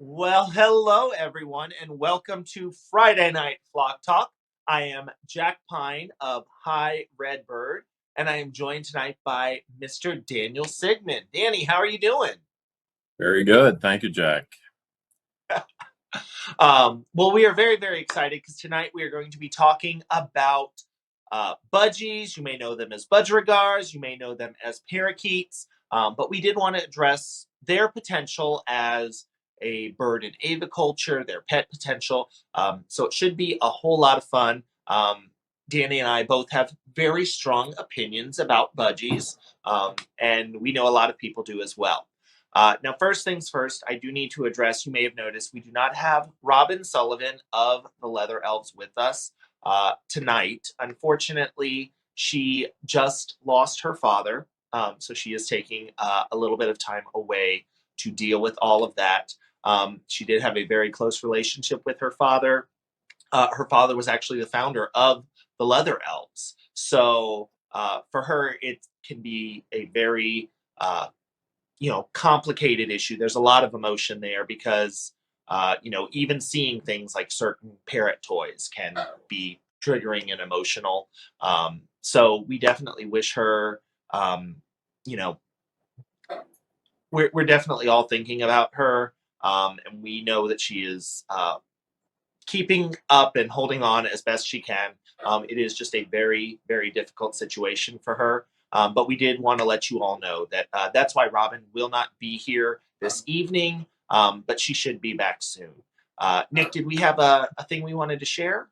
Well, hello everyone, and welcome to Friday Night Flock Talk. I am Jack Pine of High Red Bird, and I am joined tonight by Mr. Daniel Sigmund. Danny, how are you doing? Very good. Thank you, Jack. Well, we are very, very excited because tonight we are going to be talking about budgies. You may know them as budgerigars, you may know them as parakeets, but we did want to address their potential as a bird in aviculture, their pet potential. So it should be a whole lot of fun. Danny and I both have very strong opinions about budgies, and we know a lot of people do as well. Now, first things first, I do need to address, you may have noticed, we do not have Robin Sullivan of the Leather Elves with us tonight. Unfortunately, she just lost her father, so she is taking a little bit of time away to deal with all of that. She did have a very close relationship with her father. Her father was actually the founder of the Leather Elves. So for her, it can be a very complicated issue. There's a lot of emotion there because even seeing things like certain parrot toys can be triggering and emotional. So we definitely wish her, you know we're definitely all thinking about her, and we know that she is keeping up and holding on as best she can. It is just a very, very difficult situation for her. But we did want to let you all know that that's why Robin will not be here this evening, but she should be back soon. Nick, did we have a thing we wanted to share?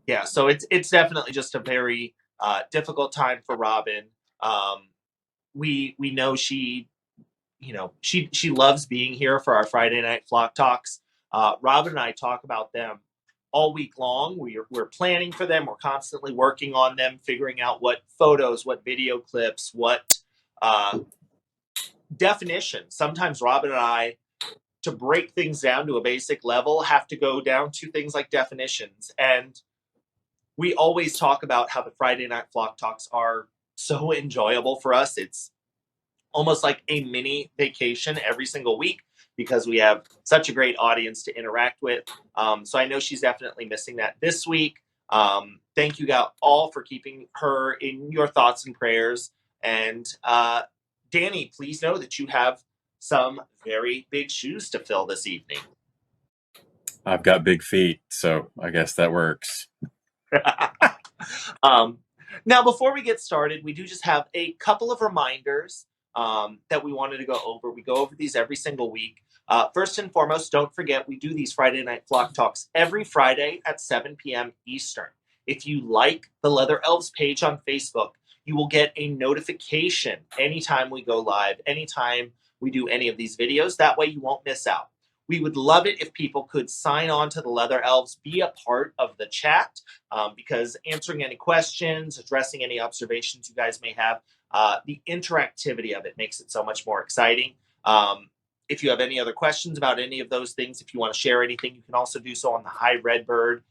Yeah, so it's definitely just a very difficult time for Robin. Um, we know she loves being here for our Friday night flock talks. Robin and I talk about them all week long. We're planning for them. We're constantly working on them, figuring out what photos, what video clips, what uh, definitions. Sometimes Robin and I, to break things down to a basic level, have to go down to things like definitions. And we always talk about how the Friday night flock talks are so enjoyable for us. It's almost like a mini vacation every single week because we have such a great audience to interact with. So I know she's definitely missing that this week. Thank you all for keeping her in your thoughts and prayers. And Danny, please know that you have some very big shoes to fill this evening. I've got big feet, so I guess that works. um, Now, before we get started, we do just have a couple of reminders that we wanted to go over. We go over these every single week. First and foremost, don't forget we do these Friday Night Flock Talks every Friday at 7 p.m. Eastern. If you like the Leather Elves page on Facebook, you will get a notification anytime we go live, anytime we do any of these videos. That way you won't miss out. We would love it if people could sign on to the Leather Elves, be a part of the chat, because answering any questions, addressing any observations you guys may have, the interactivity of it makes it so much more exciting. If you have any other questions about any of those things, if you want to share anything, you can also do so on the High Redbird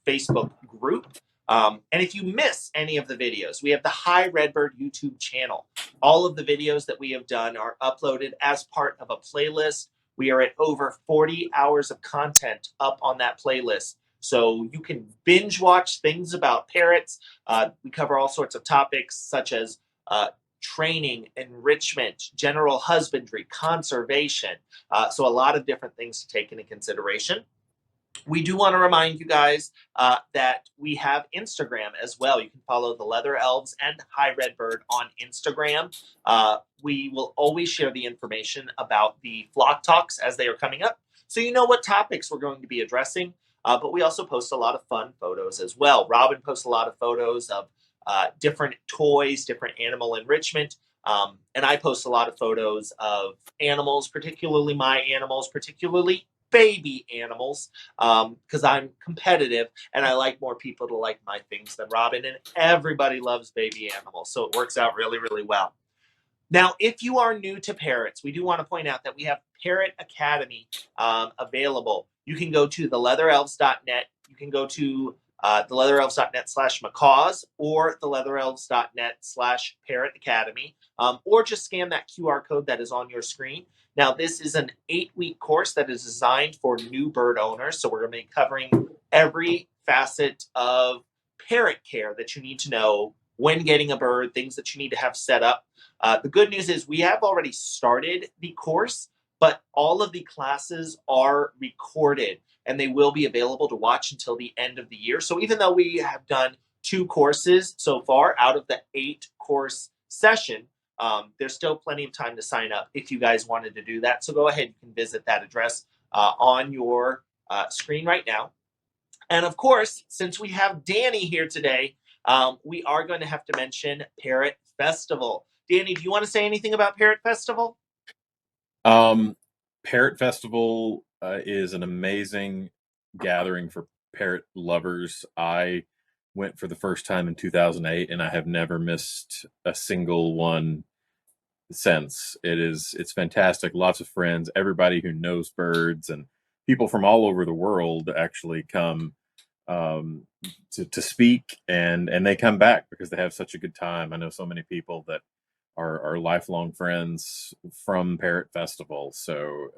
Facebook group. And if you miss any of the videos, we have the High Redbird YouTube channel. All of the videos that we have done are uploaded as part of a playlist. We are at over 40 hours of content up on that playlist. So you can binge watch things about parrots. We cover all sorts of topics such as training, enrichment, general husbandry, conservation. So a lot of different things to take into consideration. We do want to remind you guys that we have Instagram as well. You can follow the Leather Elves and High Redbird on Instagram. We will always share the information about the flock talks as they are coming up, so you know what topics we're going to be addressing. But we also post a lot of fun photos as well. Robin posts a lot of photos of different toys, different animal enrichment. And I post a lot of photos of animals, particularly my animals, particularly baby animals, because I'm competitive and I like more people to like my things than Robin, and everybody loves baby animals, so it works out really, really well. Now, if you are new to parrots, we do want to point out that we have Parrot Academy available. You can go to theleatherelves.net. You can go to theleatherelves.net/macaws or theleatherelves.net/parrot academy, or just scan that QR code that is on your screen. Now, this is an 8-week course that is designed for new bird owners. So we're going to be covering every facet of parrot care that you need to know when getting a bird, things that you need to have set up. The good news is we have already started the course, but all of the classes are recorded and they will be available to watch until the end of the year. So even though we have done 2 courses so far out of the 8-course session, there's still plenty of time to sign up if you guys wanted to do that. So go ahead, you can visit that address on your screen right now. And of course, since we have Danny here today, we are going to have to mention Parrot Festival. Danny, do you want to say anything about Parrot Festival? Parrot Festival is an amazing gathering for parrot lovers. I went for the first time in 2008, and I have never missed a single one since. It's fantastic. Lots of friends, everybody who knows birds, and people from all over the world actually come to speak, and they come back because they have such a good time. I know so many people that are lifelong friends from Parrot Festival. So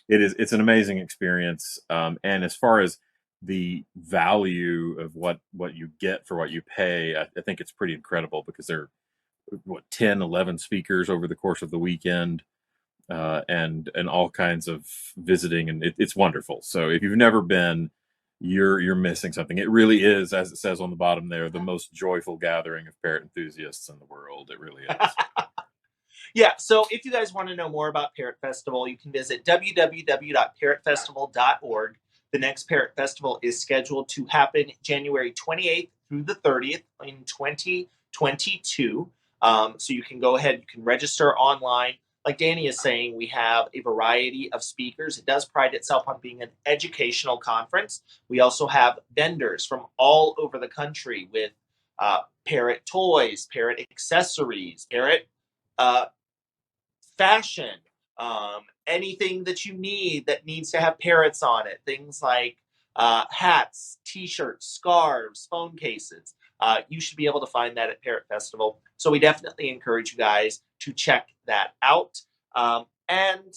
it's an amazing experience. And as far as the value of what you get for what you pay, I think it's pretty incredible because there are 10, 11 speakers over the course of the weekend, and all kinds of visiting, and it's wonderful. So if you've never been, you're missing something. It really is, as it says on the bottom there, the most joyful gathering of parrot enthusiasts in the world. It really is. Yeah, so if you guys want to know more about Parrot Festival, you can visit www.parrotfestival.org. The next Parrot Festival is scheduled to happen January 28th through the 30th in 2022. So you can go ahead, you can register online. Like Danny is saying, we have a variety of speakers. It does pride itself on being an educational conference. We also have vendors from all over the country with parrot toys, parrot accessories, parrot fashion, anything that you need that needs to have parrots on it. Things like hats, t-shirts, scarves, phone cases. You should be able to find that at Parrot Festival. So we definitely encourage you guys to check that out. And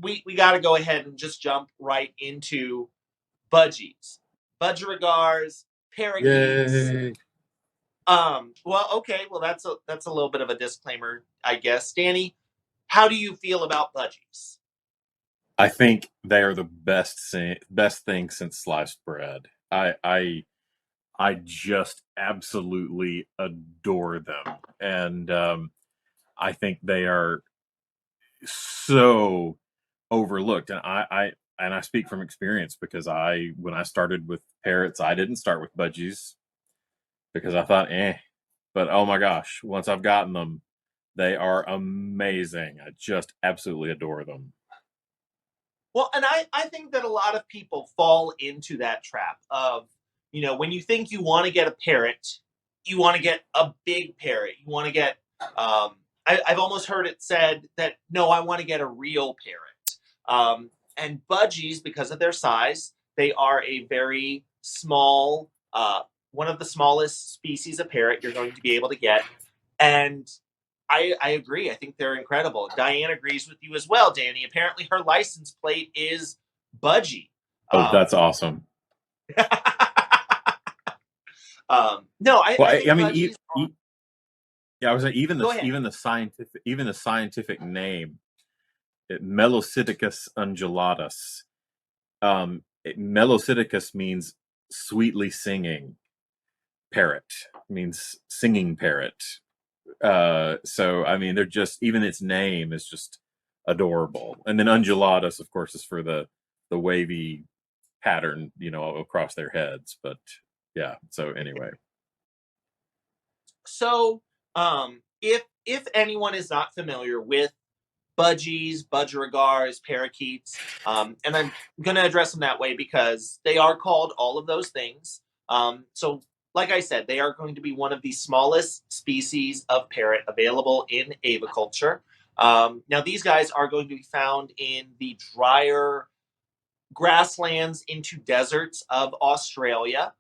we got to go ahead and just jump right into budgies, budgerigars, parakeets. Yay. Well, okay. Well, that's a little bit of a disclaimer, I guess. Danny, how do you feel about budgies? I think they are the best thing since sliced bread. I just absolutely adore them, and I think they are so overlooked. And I speak from experience because when I started with parrots, I didn't start with budgies because I thought, but oh my gosh, once I've gotten them, they are amazing. I just absolutely adore them. Well, and I think that a lot of people fall into that trap of, when you think you want to get a parrot, you want to get a big parrot. You want to get, I've almost heard it said that, no, I want to get a real parrot. And budgies, because of their size, they are a very small, one of the smallest species of parrot you're going to be able to get. And I agree. I think they're incredible. Diane agrees with you as well, Danny. Apparently, her license plate is Budgie. Oh, that's awesome. No, I think I mean, budgies yeah, I was like, even Go ahead. the scientific name, Melocidicus undulatus. Melocidicus means sweetly singing parrot. Means singing parrot. So I mean, they're just, even its name is just adorable. And then undulatus, of course, is for the wavy pattern, across their heads. But yeah. So anyway. So, if anyone is not familiar with budgies, budgerigars, parakeets, and I'm going to address them that way because they are called all of those things. So like I said, they are going to be one of the smallest species of parrot available in aviculture. Now, these guys are going to be found in the drier grasslands into deserts of Australia.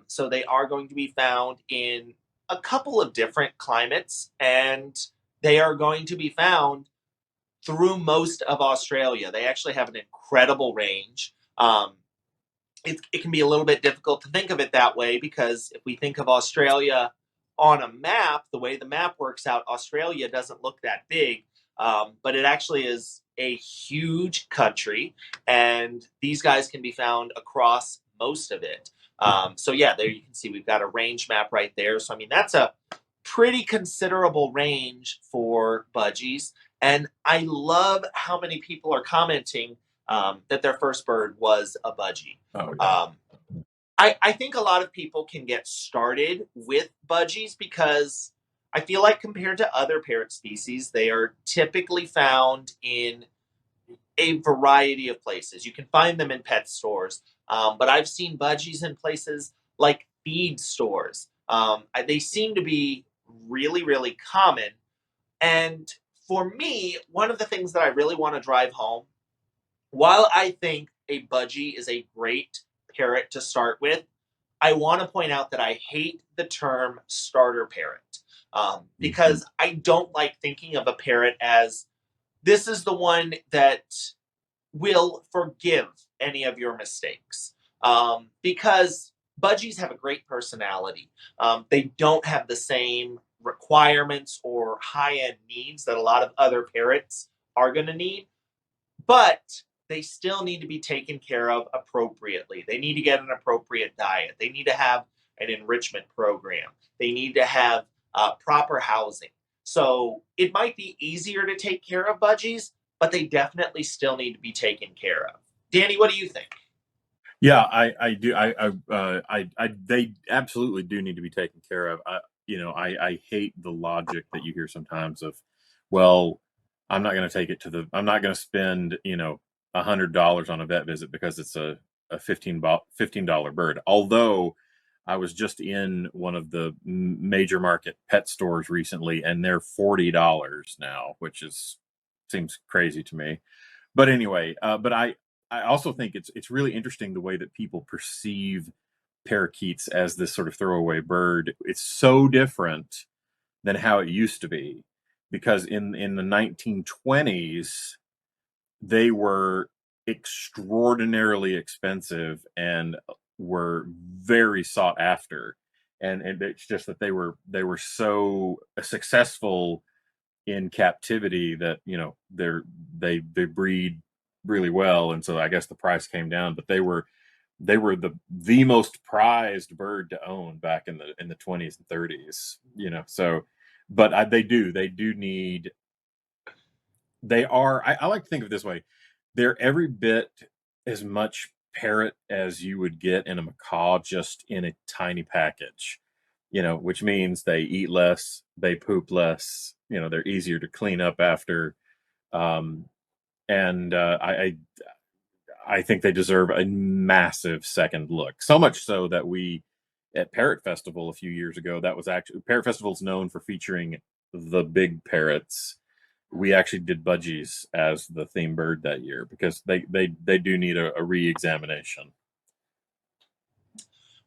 So they are going to be found in a couple of different climates, and they are going to be found through most of Australia. They actually have an incredible range. It can be a little bit difficult to think of it that way because if we think of Australia on a map, the way the map works out, Australia doesn't look that big, but it actually is a huge country, and these guys can be found across most of it. So yeah, there you can see we've got a range map right there. So I mean that's a pretty considerable range for budgies, and I love how many people are commenting that their first bird was a budgie. Oh, yeah. I think a lot of people can get started with budgies because I feel like compared to other parrot species, they are typically found in a variety of places. You can find them in pet stores, but I've seen budgies in places like feed stores. They seem to be really, really common. And for me, one of the things that I really want to drive home, while I think a budgie is a great parrot to start with, I want to point out that I hate the term starter parrot because I don't like thinking of a parrot as this is the one that will forgive any of your mistakes. Because budgies have a great personality. They don't have the same requirements or high end needs that a lot of other parrots are going to need, but they still need to be taken care of appropriately. They need to get an appropriate diet. They need to have an enrichment program. They need to have proper housing. So it might be easier to take care of budgies, but they definitely still need to be taken care of. Danny, what do you think? Yeah, I do. They absolutely do need to be taken care of. I hate the logic that you hear sometimes of, well, I'm not going to take it to the, I'm not going to spend, $100 on a vet visit because it's a $15 bird. Although I was just in one of the major market pet stores recently, and they're $40 now, which seems crazy to me. But anyway, but I also think it's really interesting the way that people perceive parakeets as this sort of throwaway bird. It's so different than how it used to be, because in the 1920s they were extraordinarily expensive and were very sought after, and it's just that they were so successful in captivity that they breed really well, and so I guess the price came down. But they were the most prized bird to own back in the 20s and 30s. So, but they do need. I like to think of it this way: they're every bit as much parrot as you would get in a macaw, just in a tiny package. Which means they eat less, they poop less. They're easier to clean up after, um, and I think they deserve a massive second look. So much so that we at Parrot Festival a few years ago, that was actually Parrot Festival is known for featuring the big parrots. We actually did budgies as the theme bird that year because they do need a re-examination.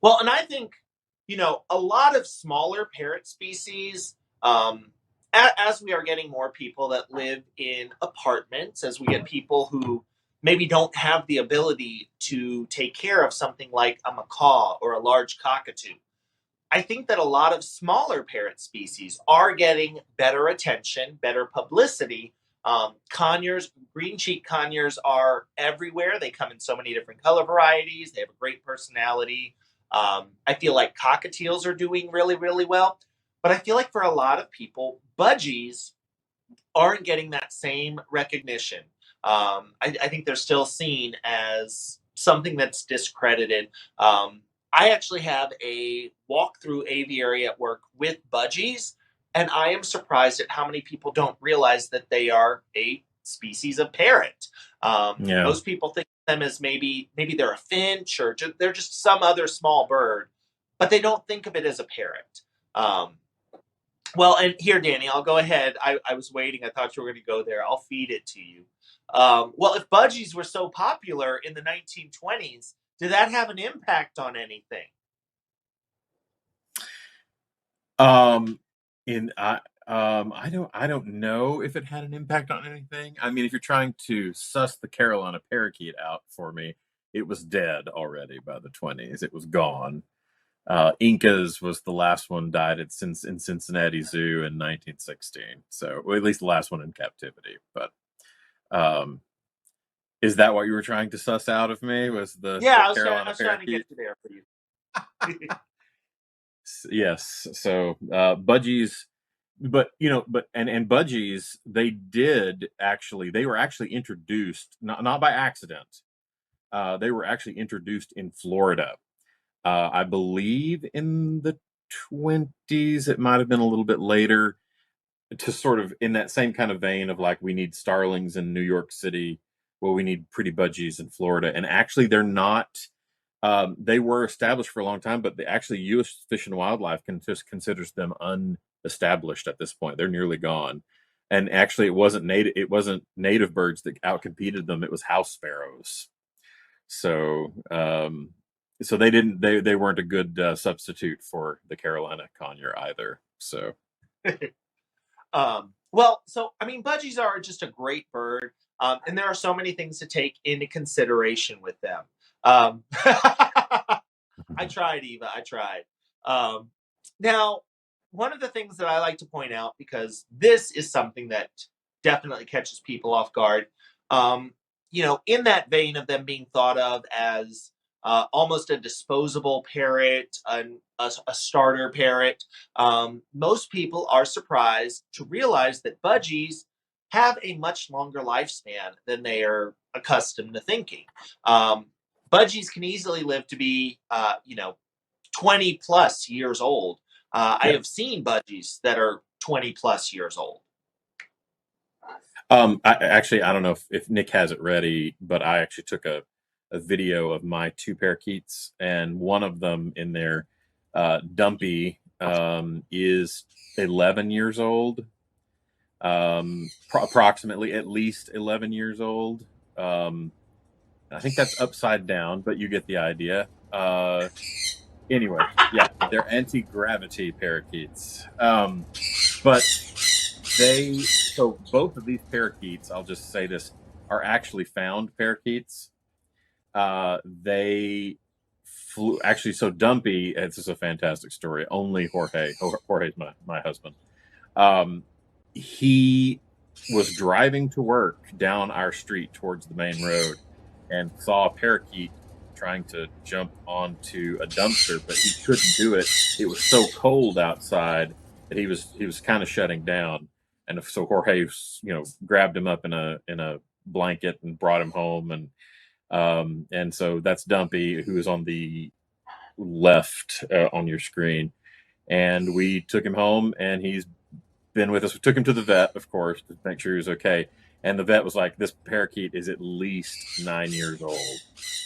Well, and I think, a lot of smaller parrot species, as we are getting more people that live in apartments, as we get people who maybe don't have the ability to take care of something like a macaw or a large cockatoo, I think that a lot of smaller parrot species are getting better attention, better publicity. Conures, green cheek conures are everywhere. They come in so many different color varieties. They have a great personality. I feel like cockatiels are doing really, really well. But I feel like for a lot of people, budgies aren't getting that same recognition. I think they're still seen as something that's discredited. I actually have a walkthrough aviary at work with budgies, and I am surprised at how many people don't realize that they are a species of parrot. Yeah. Most people think of them as maybe they're a finch or they're just some other small bird. but they don't think of it as a parrot. Well, and here, Danny, I'll go ahead. I was waiting. I thought you were going to go there. I'll feed it to you. Well, if budgies were so popular in the 1920s, did that have an impact on anything? In I don't know if it had an impact on anything. I mean, if you're trying to suss the Carolina parakeet out for me, it was dead already by the 20s. It was gone. Incas was the last one died in Cincinnati Zoo in 1916. So, well, at least the last one in captivity. But is that what you were trying to suss out of me? Was the Yeah, I Carolina was trying to parakeet? get you there for you. Yes. So budgies, but and budgies, they were actually introduced not by accident. They were actually introduced in Florida. I believe in the 20s. It might have been a little bit later, to sort of in that same kind of vein of like, we need starlings in New York City. Well, we need pretty budgies in Florida. And actually, they're not. They were established for a long time, but actually, U.S. Fish and Wildlife just considers them unestablished at this point. They're nearly gone. And actually, it wasn't native. It wasn't native birds that outcompeted them. It was house sparrows. So, so they didn't. They weren't a good substitute for the Carolina conure either. So. Well, so I mean, budgies are just a great bird, and there are so many things to take into consideration with them. I tried, Eva. I tried. Um, Now, one of the things that I like to point out, because this is something that definitely catches people off guard, um, in that vein of them being thought of as almost a disposable parrot, a starter parrot, most people are surprised to realize that budgies have a much longer lifespan than they are accustomed to thinking. Um, Budgies can easily live to be, 20 plus years old. I Yeah. have seen budgies that are 20 plus years old. I don't know if Nick has it ready, but I actually took a video of my two parakeets, and one of them in there, Dumpy, is 11 years old, approximately at least 11 years old. I think that's upside down, but you get the idea. Anyway, yeah, they're anti-gravity parakeets. But so both of these parakeets, I'll just say this, are actually found parakeets. They flew actually. So Dumpy, this is a fantastic story. Only Jorge's my husband. He was driving to work down our street towards the main road and saw a parakeet trying to jump onto a dumpster, but he couldn't do it. It was so cold outside that he was kind of shutting down. And so Jorge, grabbed him up in a blanket and brought him home. And so that's Dumpy, who is on the left on your screen. And we took him home, and he's been with us. We took him to the vet, of course, to make sure he was okay. And the vet was like, "This parakeet is at least 9 years old."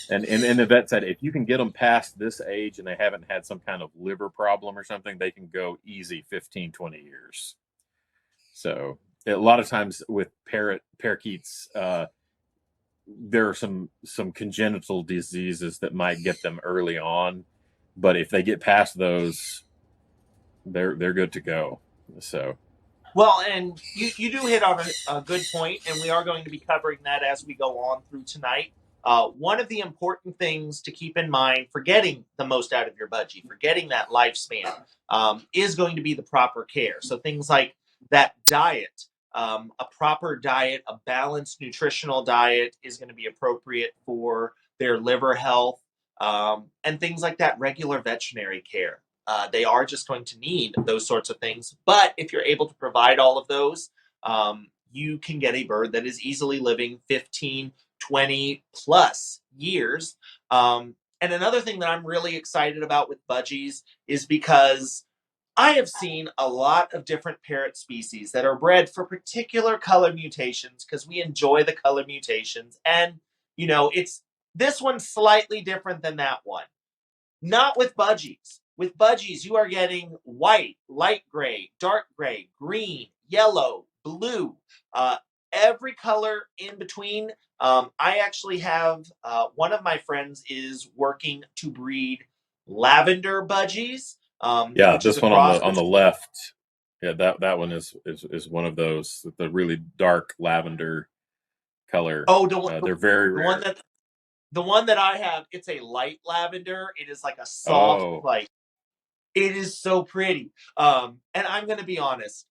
And the vet said, if you can get them past this age and they haven't had some kind of liver problem or something, they can go easy 15, 20 years. So a lot of times with parakeets, there are some congenital diseases that might get them early on, but if they get past those, they're good to go. So. Well, and you do hit on a good point, and we are going to be covering that as we go on through tonight. One of the important things to keep in mind for getting the most out of your budgie, for getting that lifespan, is going to be the proper care. So things like that diet, a proper diet, a balanced nutritional diet is going to be appropriate for their liver health, and things like that, regular veterinary care. They are just going to need those sorts of things. But if you're able to provide all of those, you can get a bird that is easily living 15, 20 plus years. And another thing that I'm really excited about with budgies is because I have seen a lot of different parrot species that are bred for particular color mutations because we enjoy the color mutations. And, it's this one's slightly different than that one. Not with budgies. With budgies, you are getting white, light gray, dark gray, green, yellow, blue, every color in between. I actually have one of my friends is working to breed Lavender Budgies, Yeah, which is this a one cross on the between. left. Yeah, that one is one of those, the really dark lavender color. Oh, They're very the one rare. that the one that I have, it's a light lavender. It is like a soft, Oh, like it is so pretty. And I'm going to be honest,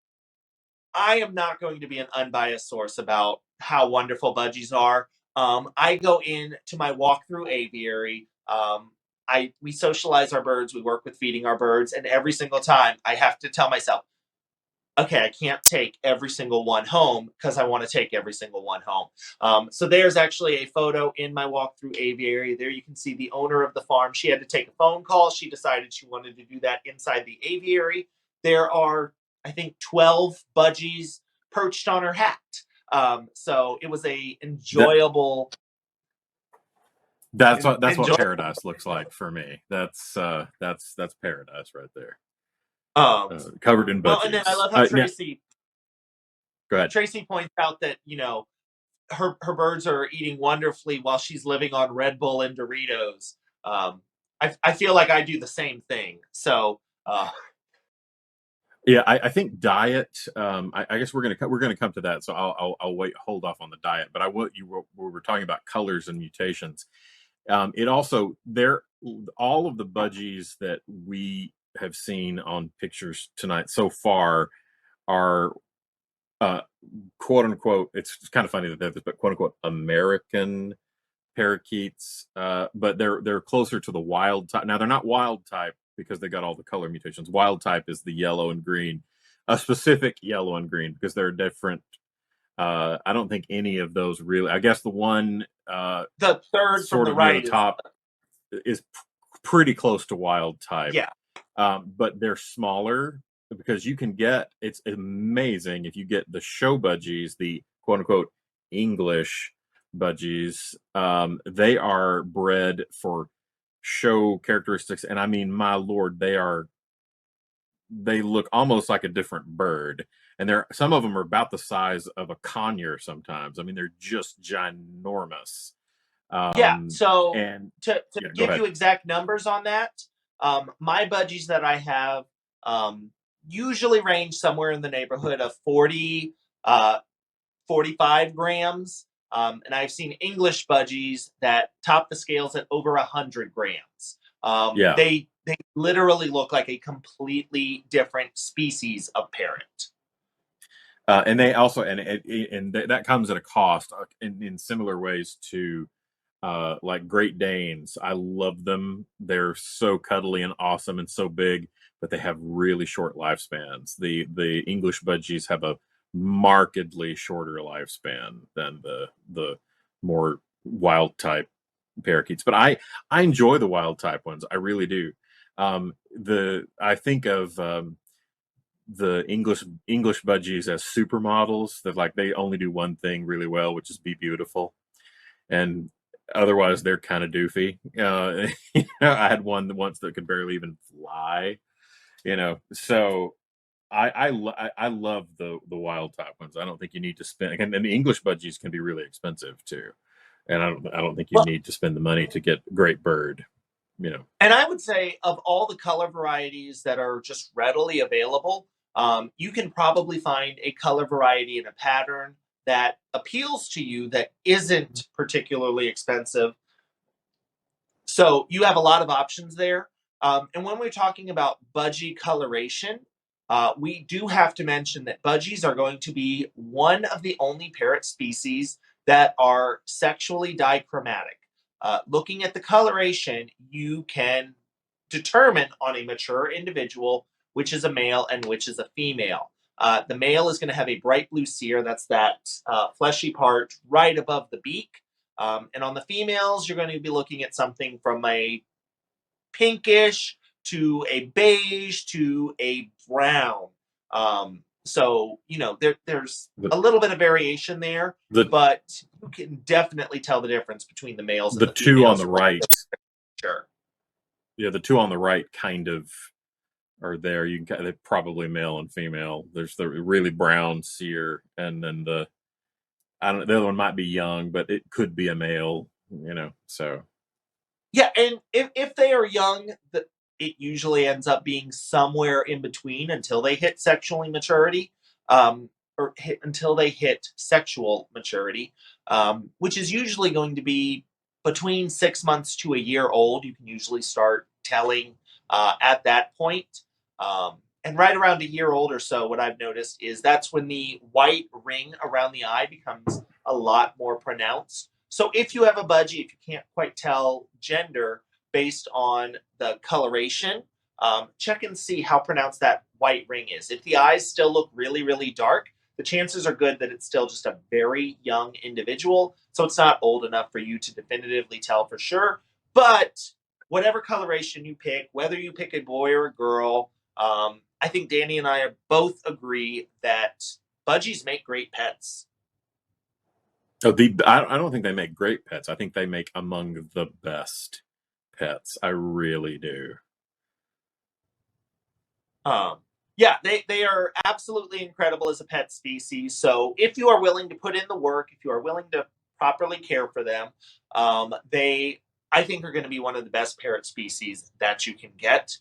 I am not going to be an unbiased source about how wonderful budgies are. I go into my walkthrough aviary. We socialize our birds. We work with feeding our birds, and every single time I have to tell myself, okay, I can't take every single one home because I want to take every single one home. So there's actually a photo in my walkthrough aviary. There you can see the owner of the farm. She had to take a phone call. She decided she wanted to do that inside the aviary. There are, I think, 12 budgies perched on her hat. So it was a that enjoyable, that's what enjoyable. paradise looks like for me. That's paradise right there. Um, Covered in well, and then I budgies. love how Now, go ahead. Tracy points out that her birds are eating wonderfully while she's living on Red Bull and Doritos. I feel like I do the same thing. So Yeah, I think diet. I guess we're gonna come to that. So I'll wait, hold off on the diet. But we were talking about colors and mutations. It also there all of the budgies that we have seen on pictures tonight so far are uh, quote unquote. It's kind of funny that they're this, but quote unquote American parakeets. But they're closer to the wild type. Now they're not wild type because they got all the color mutations. Wild type is the yellow and green, a specific yellow and green because they're different. I don't think any of those really. I guess the one the third from sort the of near the right is top is pretty close to wild type. yeah. But they're smaller because you can get, it's amazing if you get the show budgies, the quote unquote English budgies. They are bred for show characteristics, and I mean, my lord, they look almost like a different bird, and they're some of them are about the size of a conure sometimes. I mean, they're just ginormous. Yeah. So And to yeah, go give ahead. you exact numbers on that, my budgies that I have usually range somewhere in the neighborhood of 40, 45 grams. And I've seen English budgies that top the scales at over 100 grams. Yeah. They literally look like a completely different species of parrot. And they also that comes at a cost in similar ways to like Great Danes. I love them. They're so cuddly and awesome and so big, but they have really short lifespans. The English budgies have a markedly shorter lifespan than the more wild type parakeets. But I enjoy the wild type ones. I really do. The I think of the English budgies as supermodels that like they only do one thing really well, which is be beautiful, and otherwise they're kind of doofy. I had one once that could barely even fly. So I love the wild type ones. I don't think you need to spend, and the English budgies can be really expensive too, and I don't think you Well, need to spend the money to get a great bird. and I would say of all the color varieties that are just readily available, you can probably find a color variety and a pattern that appeals to you that isn't particularly expensive. So you have a lot of options there. And when we're talking about budgie coloration, we do have to mention that budgies are going to be one of the only parrot species that are sexually dichromatic. Looking at the coloration, you can determine on a mature individual which is a male and which is a female. The male is going to have a bright blue cere, that's that fleshy part right above the beak. And on the females, you're going to be looking at something from a pinkish to a beige to a brown. So, there's The a little bit of variation there, the but you can definitely tell the difference between the males and the the two on females the right right there. Sure. the two on the right kind of are there. You can, they're probably male and female. There's the really brown seer, and then I don't. The other one might be young, but it could be a male. So Yeah, and if they are young, it usually ends up being somewhere in between until they hit sexually maturity, until they hit sexual maturity, which is usually going to be between 6 months to a year old. You can usually start telling at that point. And right around a year old or so, what I've noticed is that's when the white ring around the eye becomes a lot more pronounced. So if you have a budgie, if you can't quite tell gender based on the coloration, check and see how pronounced that white ring is. If the eyes still look really, really dark, the chances are good that it's still just a very young individual. So it's not old enough for you to definitively tell for sure. But whatever coloration you pick, whether you pick a boy or a girl, I think Danny and I both agree that budgies make great pets. I don't think they make great pets. I think they make among the best pets. I really do. Yeah, they are absolutely incredible as a pet species. So if you are willing to put in the work, if you are willing to properly care for them, they I think are going to be one of the best parrot species that you can get.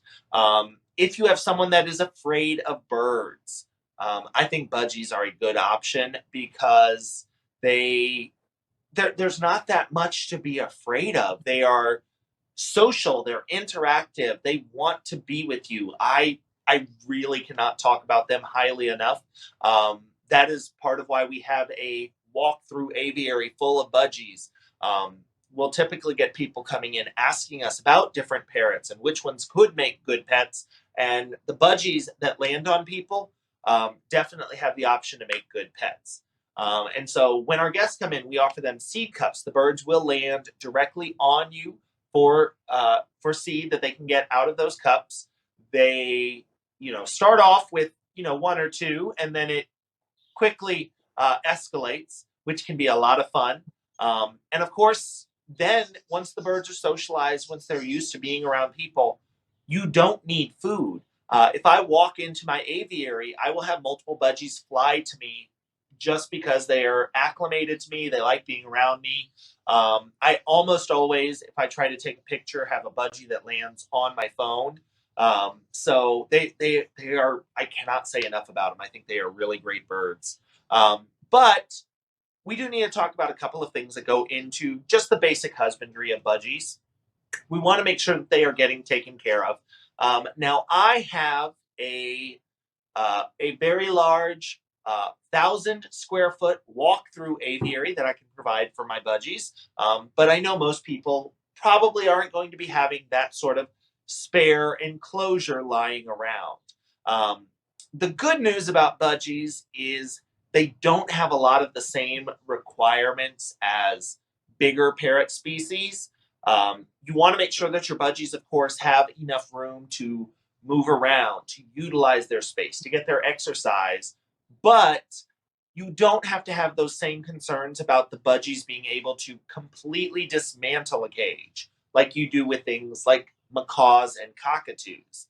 If you have someone that is afraid of birds, I think budgies are a good option because there's not that much to be afraid of. They are social, they're interactive, they want to be with you. I really cannot talk about them highly enough. That is part of why we have a walk-through aviary full of budgies. We'll typically get people coming in asking us about different parrots and which ones could make good pets. And the budgies that land on people definitely have the option to make good pets. And so when our guests come in, we offer them seed cups. The birds will land directly on you for seed that they can get out of those cups. They start off with one or two, and then it quickly escalates, which can be a lot of fun. And of course, then once the birds are socialized, once they're used to being around people, you don't need food. If I walk into my aviary, I will have multiple budgies fly to me just because they are acclimated to me. They like being around me. I almost always, if I try to take a picture, have a budgie that lands on my phone. So they are, I cannot say enough about them. I think they are really great birds. But we do need to talk about a couple of things that go into just the basic husbandry of budgies. We want to make sure that they are getting taken care of. Now I have a very large 1,000 square foot walk-through aviary that I can provide for my budgies. But I know most people probably aren't going to be having that sort of spare enclosure lying around. The good news about budgies is they don't have a lot of the same requirements as bigger parrot species. You want to make sure that your budgies, of course, have enough room to move around, to utilize their space, to get their exercise, but you don't have to have those same concerns about the budgies being able to completely dismantle a cage like you do with things like macaws and cockatoos.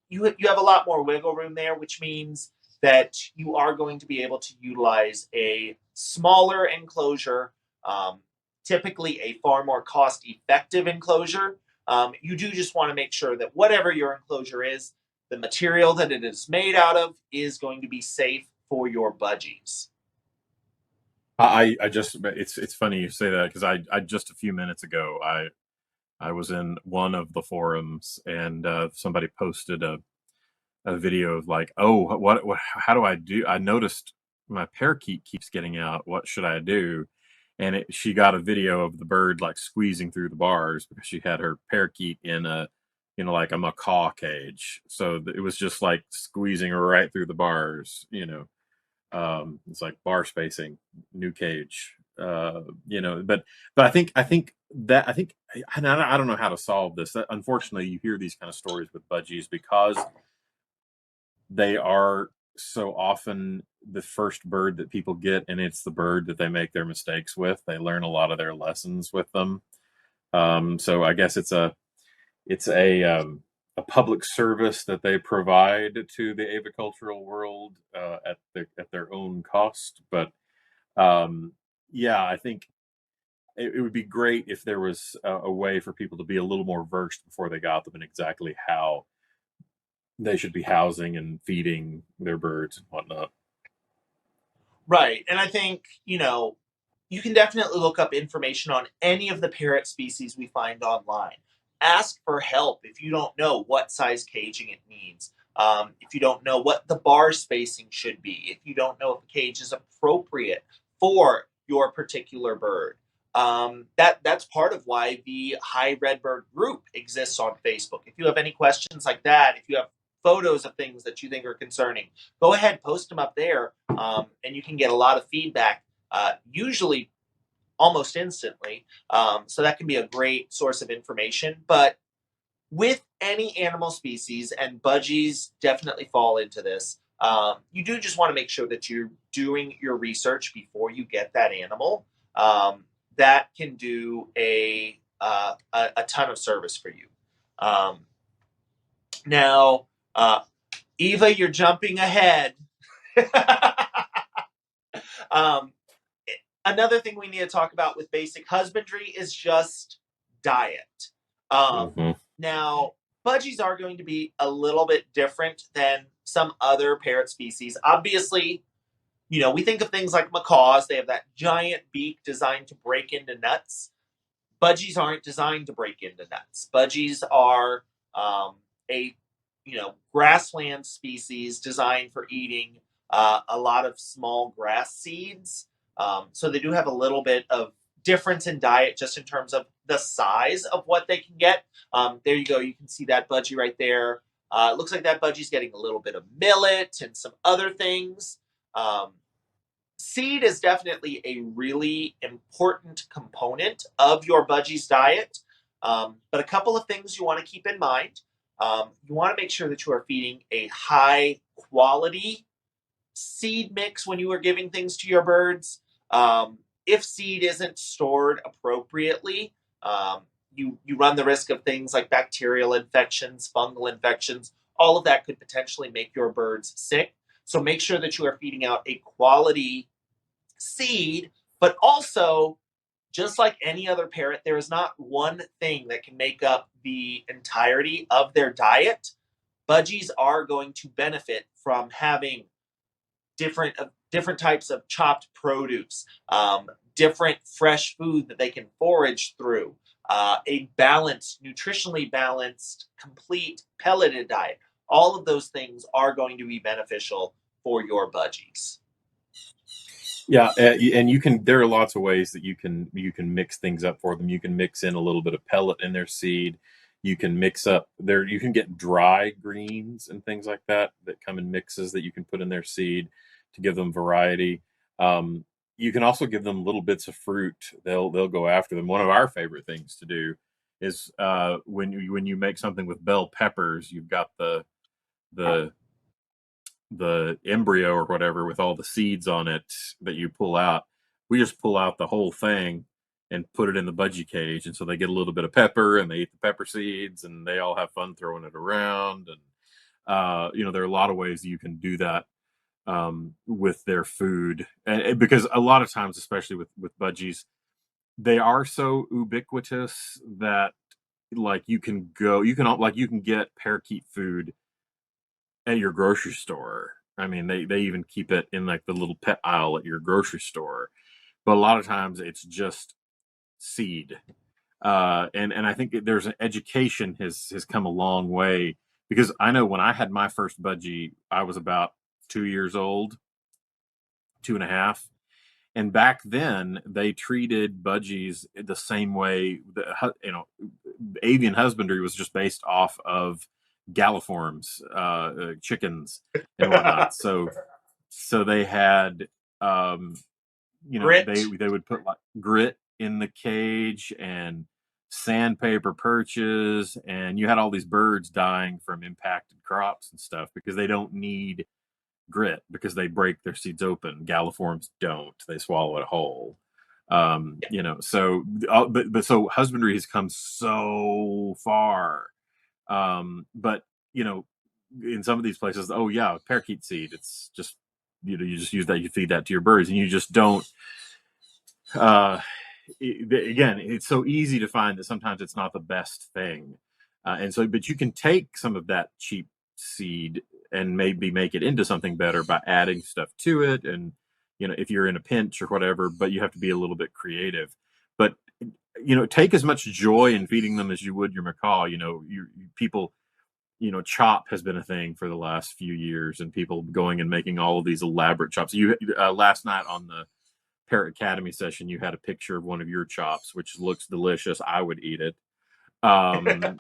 You have a lot more wiggle room there, which means that you are going to be able to utilize a smaller enclosure, typically a far more cost-effective enclosure. You do just want to make sure that whatever your enclosure is, the material that it is made out of is going to be safe for your budgies. I just it's funny you say that because I just a few minutes ago I was in one of the forums and somebody posted a video of like, oh, what how do I do? I noticed my parakeet keeps getting out. What should I do? And she got a video of the bird like squeezing through the bars because she had her parakeet in a like a macaw cage. So it was just like squeezing right through the bars. It's like bar spacing, new cage. But I think and I don't know how to solve this. Unfortunately, you hear these kind of stories with budgies because they are so often the first bird that people get, and it's the bird that they make their mistakes with. They learn a lot of their lessons with them. So I guess it's a it's a public service that they provide to the avicultural world at their own cost. But um, yeah, I think it would be great if there was a way for people to be a little more versed before they got them in exactly how they should be housing and feeding their birds and whatnot. Right. And I think, you can definitely look up information on any of the parrot species we find online. Ask for help if you don't know what size caging it needs. If you don't know what the bar spacing should be, if you don't know if the cage is appropriate for your particular bird. That's part of why the High Redbird group exists on Facebook. If you have any questions like that, if you have photos of things that you think are concerning, go ahead, post them up there, and you can get a lot of feedback, usually almost instantly. So that can be a great source of information. But with any animal species, and budgies definitely fall into this, you do just want to make sure that you're doing your research before you get that animal. That can do a ton of service for you. Now, Eva, you're jumping ahead. um, Another thing we need to talk about with basic husbandry is just diet. Um, Hmm. Now, budgies are going to be a little bit different than some other parrot species. Obviously, we think of things like macaws. They have that giant beak designed to break into nuts. Budgies aren't designed to break into nuts. Budgies are a grassland species designed for eating a lot of small grass seeds. So they do have a little bit of difference in diet just in terms of the size of what they can get. There you go. You can see that budgie right there. It looks like that budgie's getting a little bit of millet and some other things. Um, Seed is definitely a really important component of your budgie's diet. But a couple of things you want to keep in mind. You want to make sure that you are feeding a high quality seed mix when you are giving things to your birds. If seed isn't stored appropriately, you run the risk of things like bacterial infections, fungal infections. All of that could potentially make your birds sick. So make sure that you are feeding out a quality seed, but also, just like any other parrot, there is not one thing that can make up the entirety of their diet. Budgies are going to benefit from having different types of chopped produce, different fresh food that they can forage through, a balanced, nutritionally balanced, complete pelleted diet. All of those things are going to be beneficial for your budgies. Yeah, and you can. There are lots of ways that you can mix things up for them. You can mix in a little bit of pellet in their seed. You can mix up there. You can get dry greens and things like that that come in mixes that you can put in their seed to give them variety. You can also give them little bits of fruit. They'll go after them. One of our favorite things to do is when you make something with bell peppers. You've got the the embryo or whatever with all the seeds on it that you pull out. We just pull out the whole thing and put it in the budgie cage, and so they get a little bit of pepper and they eat the pepper seeds and they all have fun throwing it around. And there are a lot of ways you can do that with their food, and because a lot of times, especially with budgies, they are so ubiquitous that like you can get parakeet food at your grocery store. I mean, they even keep it in like the little pet aisle at your grocery store. But a lot of times it's just seed. And I think there's an education has come a long way, because I know when I had my first budgie, I was about 2 years old, 2.5. And back then they treated budgies the same way. Avian husbandry was just based off of galliforms, chickens and whatnot. So they had, um, Grit. they would put like grit in the cage and sandpaper perches, and you had all these birds dying from impacted crops and stuff because they don't need grit because they break their seeds open. Galliforms don't; they swallow it whole. So but so husbandry has come so far But in some of these places, oh yeah, parakeet seed. It's just you just use that, you feed that to your birds, and you just don't. Uh, Again, it's so easy to find that sometimes it's not the best thing, and so but you can take some of that cheap seed and maybe make it into something better by adding stuff to it, and if you're in a pinch or whatever, but you have to be a little bit creative. But take as much joy in feeding them as you would your macaw. People, chop has been a thing for the last few years, and people going and making all of these elaborate chops. You last night on the Parrot Academy session, you had a picture of one of your chops, which looks delicious. I would eat it. And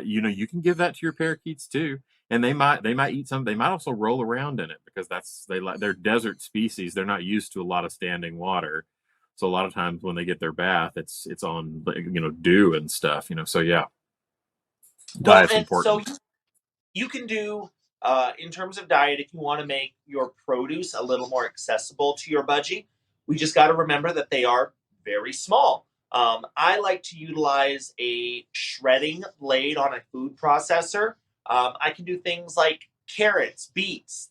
you can give that to your parakeets too, and they might eat some. They might also roll around in it because they're desert species. They're not used to a lot of standing water, so a lot of times when they get their bath, it's on dew and stuff. So yeah, Well, diet's and so important. you can do, in terms of diet, if you want to make your produce a little more accessible to your budgie, we just got to remember that they are very small. I like to utilize a shredding blade on a food processor. I can do things like carrots, beets,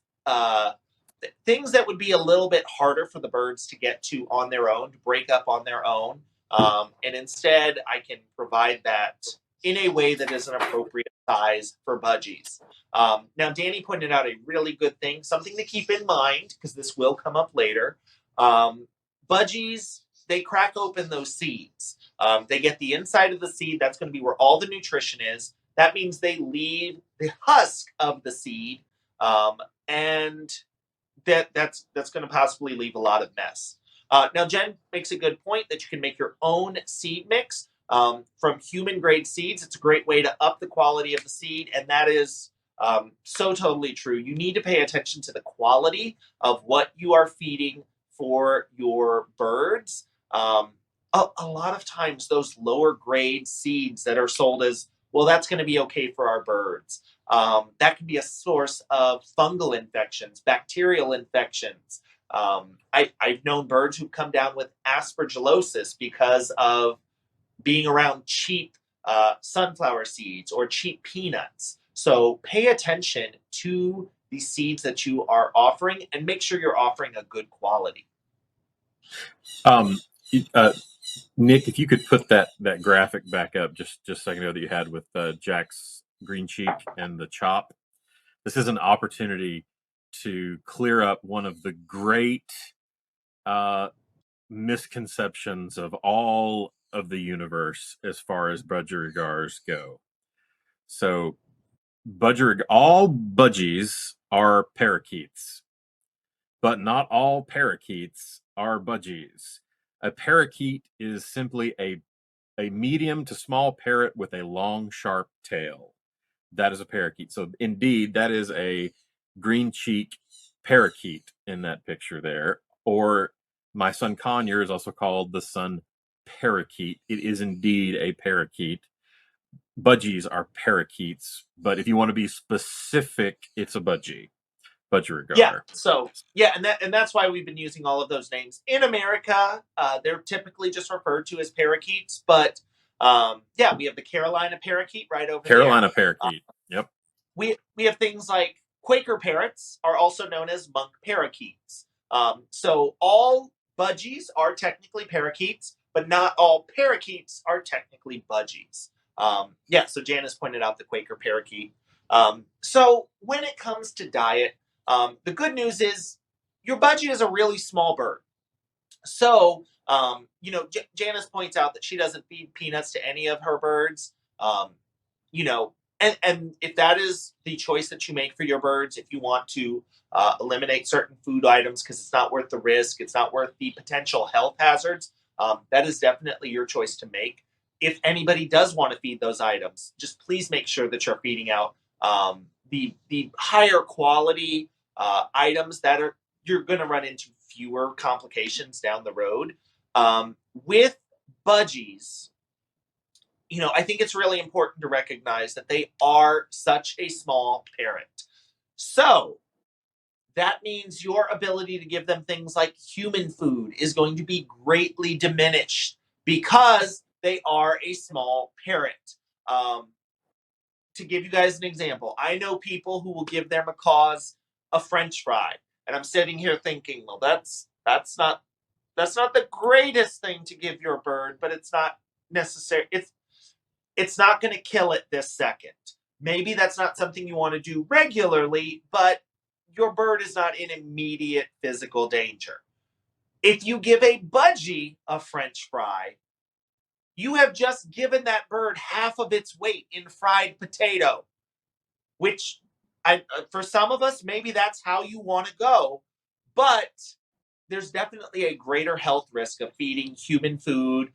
things that would be a little bit harder for the birds to get to on their own, to break up on their own. And instead, I can provide that in a way that is an appropriate size for budgies. Now, Danny pointed out a really good thing, something to keep in mind, because this will come up later. Budgies, they crack open those seeds. They get the inside of the seed. That's going to be where all the nutrition is. That means they leave the husk of the seed, and that's going to possibly leave a lot of mess. Now, Jen makes a good point that you can make your own seed mix from human grade seeds. It's a great way to up the quality of the seed, and that is so totally true. You need to pay attention to the quality of what you are feeding for your birds. A lot of times, those lower grade seeds that are sold as, well, that's going to be okay for our birds. That can be a source of fungal infections, bacterial infections. I've known birds who've come down with aspergillosis because of being around cheap sunflower seeds or cheap peanuts. So pay attention to the seeds that you are offering and make sure you're offering a good quality. Um, uh, Nick, if you could put that graphic back up just a second ago that you had with Jack's green cheek and the chop. This is an opportunity to clear up one of the great misconceptions of all of the universe as far as budgerigars go. So, all budgies are parakeets, but not all parakeets are budgies. A parakeet is simply a medium to small parrot with a long, sharp tail. That is a parakeet. So indeed, that is a green cheek parakeet in that picture there. Or my son Conyer is also called the sun parakeet. It is indeed a parakeet. Budgies are parakeets, but if you want to be specific, it's a budgie. Yeah. Budgerigar. So yeah, and that's why we've been using all of those names in America. They're typically just referred to as parakeets, but yeah, we have the Carolina parakeet right over Carolina there. parakeet. Yep. We have things like Quaker parrots are also known as monk parakeets. So all budgies are technically parakeets, but not all parakeets are technically budgies. Yeah, so Janice pointed out the Quaker parakeet. So when it comes to diet, the good news is your budgie is a really small bird. So, Janice points out that she doesn't feed peanuts to any of her birds. You know, and if that is the choice that you make for your birds, if you want to eliminate certain food items because it's not worth the risk, it's not worth the potential health hazards, that is definitely your choice to make. If anybody does want to feed those items, just please make sure that you're feeding out the higher quality items that are you're going to run into fewer complications down the road. With budgies, I think it's really important to recognize that they are such a small parent. So that means your ability to give them things like human food is going to be greatly diminished because they are a small parent. to give you guys an example, I know people who will give their macaws a French fry, and I'm sitting here thinking, well, that's not the greatest thing to give your bird, but it's not necessary. It's not going to kill it this second. Maybe that's not something you want to do regularly, but your bird is not in immediate physical danger. If you give a budgie a French fry, you have just given that bird half of its weight in fried potato, which for some of us, maybe that's how you want to go. But there's definitely a greater health risk of feeding human food,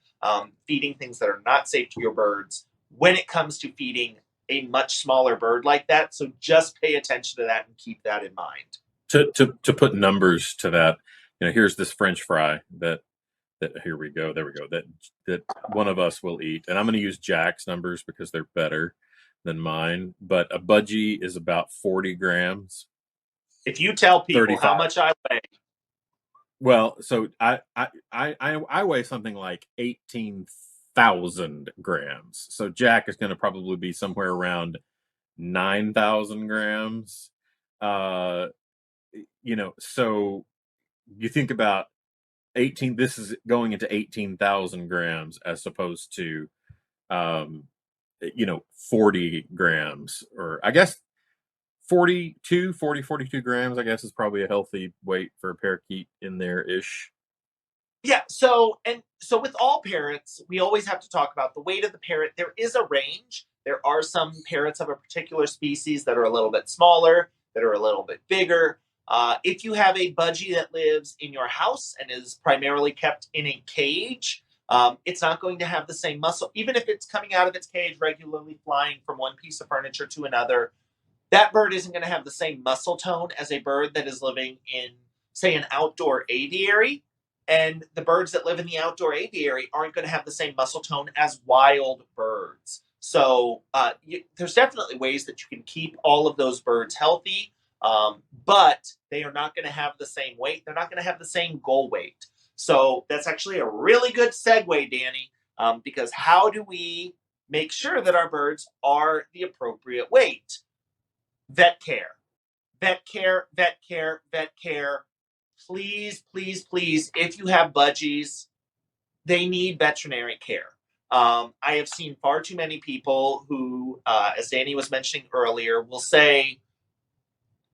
feeding things that are not safe to your birds when it comes to feeding a much smaller bird like that. So just pay attention to that and keep that in mind. To put numbers to that, here's this French fry that here we go, there we go, that one of us will eat, and I'm going to use Jack's numbers because they're better than mine. But a budgie is about 40 grams. If you tell people 35. how much I weigh, well, so I weigh something like 18,000 grams. So Jack is going to probably be somewhere around 9,000 grams. So you think about 18, this is going into 18,000 grams as opposed to 40 grams, or I guess 42 grams, I guess, is probably a healthy weight for a parakeet in there ish. Yeah, so with all parrots, we always have to talk about the weight of the parrot. There is a range. There are some parrots of a particular species that are a little bit smaller, that are a little bit bigger. If you have a budgie that lives in your house and is primarily kept in a cage, it's not going to have the same muscle. Even if it's coming out of its cage regularly, flying from one piece of furniture to another, that bird isn't going to have the same muscle tone as a bird that is living in, say, an outdoor aviary. And the birds that live in the outdoor aviary aren't going to have the same muscle tone as wild birds. So there's definitely ways that you can keep all of those birds healthy, but they are not going to have the same weight. They're not going to have the same goal weight. So that's actually a really good segue, Danny, because how do we make sure that our birds are the appropriate weight? Vet care. Vet care, vet care, vet care. Please, please, please, if you have budgies, they need veterinary care. I have seen far too many people who, as Danny was mentioning earlier, will say,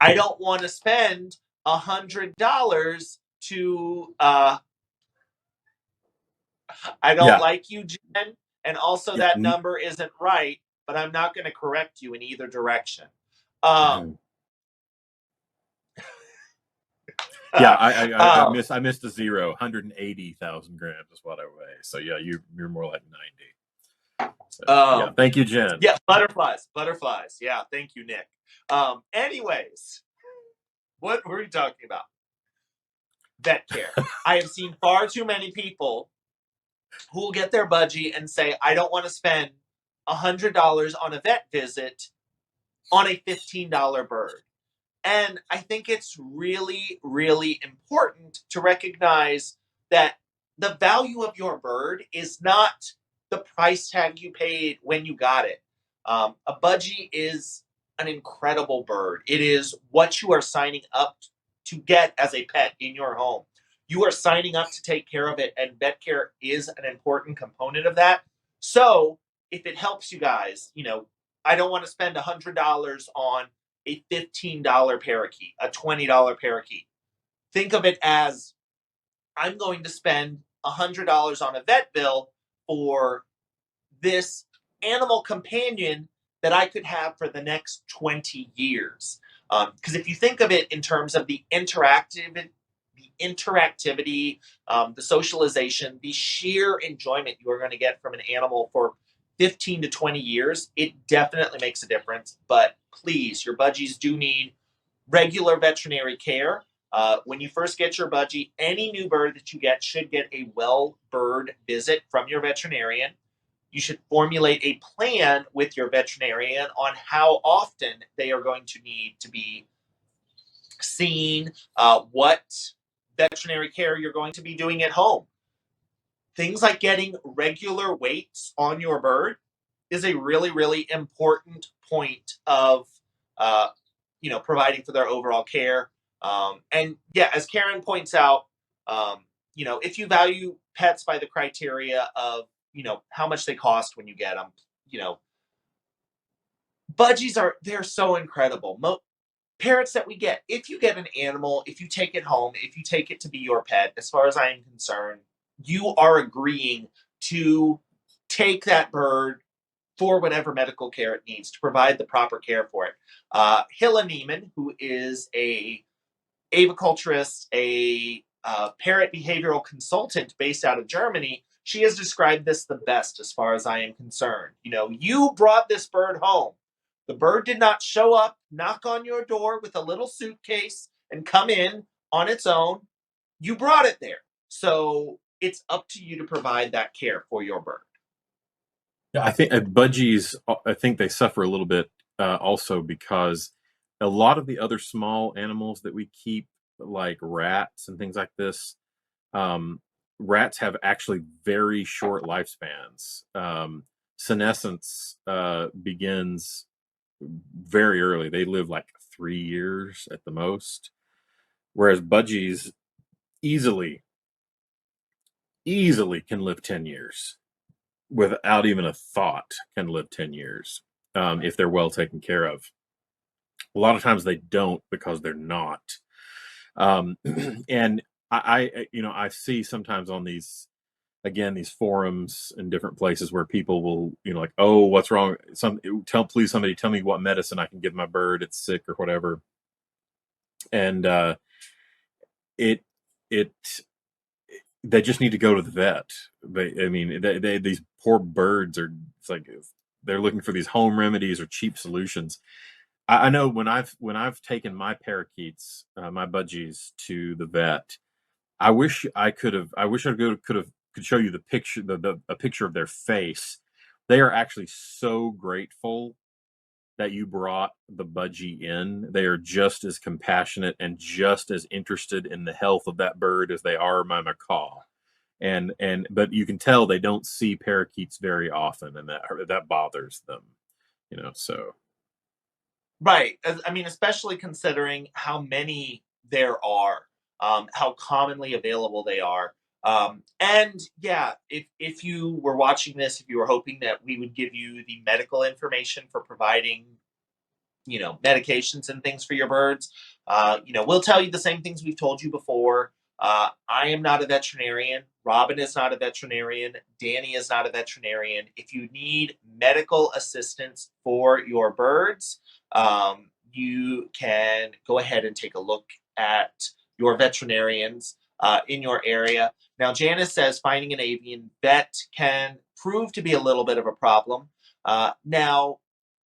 I don't want to spend $100 to, I don't like you, Jen, and also that number isn't right, but I'm not going to correct you in either direction. I missed a zero. 180,000 grams is what I weigh. So yeah, you're more like 90. So, thank you, Jen. Yeah, butterflies. Yeah, thank you, Nick. Anyways, what were we talking about? Vet care. I have seen far too many people who will get their budgie and say, I don't want to spend $100 on a vet visit on a $15 bird. And I think it's really, really important to recognize that the value of your bird is not the price tag you paid when you got it. A budgie is an incredible bird. It is what you are signing up to get as a pet in your home. You are signing up to take care of it, and vet care is an important component of that. So if it helps you guys, I don't want to spend $100 on a $15 parakeet, a $20 parakeet. Think of it as, I'm going to spend $100 on a vet bill for this animal companion that I could have for the next 20 years. Because if you think of it in terms of the interactivity, the socialization, the sheer enjoyment you are going to get from an animal for 15 to 20 years, it definitely makes a difference. But please, your budgies do need regular veterinary care. When you first get your budgie, any new bird that you get should get a well bird visit from your veterinarian. You should formulate a plan with your veterinarian on how often they are going to need to be seen, what veterinary care you're going to be doing at home. Things like getting regular weights on your bird is a really, really important point of providing for their overall care. And yeah, as Karen points out, if you value pets by the criteria of how much they cost when you get them, you know, budgies they're so incredible. Parrots that we get, if you get an animal, if you take it home, if you take it to be your pet, as far as I am concerned, you are agreeing to take that bird for whatever medical care it needs to provide the proper care for it. Hilla Neiman, who is a aviculturist, a parrot behavioral consultant based out of Germany, she has described this the best as far as I am concerned. You brought this bird home. The bird did not show up, knock on your door with a little suitcase, and come in on its own. You brought it there. So it's up to you to provide that care for your bird. Yeah, I think budgies, I think they suffer a little bit also because a lot of the other small animals that we keep, like rats and things like this, rats have actually very short lifespans. Senescence begins very early. They live like 3 years at the most, whereas budgies easily can live 10 years without even a thought, can live 10 years if they're well taken care of. A lot of times they don't because they're not. And I see sometimes on these forums in different places where people will, like, oh, what's wrong? Please somebody tell me what medicine I can give my bird. It's sick or whatever. And they just need to go to the vet. These poor birds it's like they're looking for these home remedies or cheap solutions. I know when I've taken my parakeets, my budgies, to the vet, I wish I could show you the picture, a picture of their face. They are actually so grateful that you brought the budgie in. They are just as compassionate and just as interested in the health of that bird as they are my macaw. But you can tell they don't see parakeets very often, and that bothers them. So. Right. I mean, especially considering how many there are, how commonly available they are. And yeah, if you were watching this, if you were hoping that we would give you the medical information for providing, medications and things for your birds, we'll tell you the same things we've told you before. I am not a veterinarian. Robin is not a veterinarian. Danny is not a veterinarian. If you need medical assistance for your birds, you can go ahead and take a look at your veterinarians in your area. Now, Janice says finding an avian vet can prove to be a little bit of a problem. Now,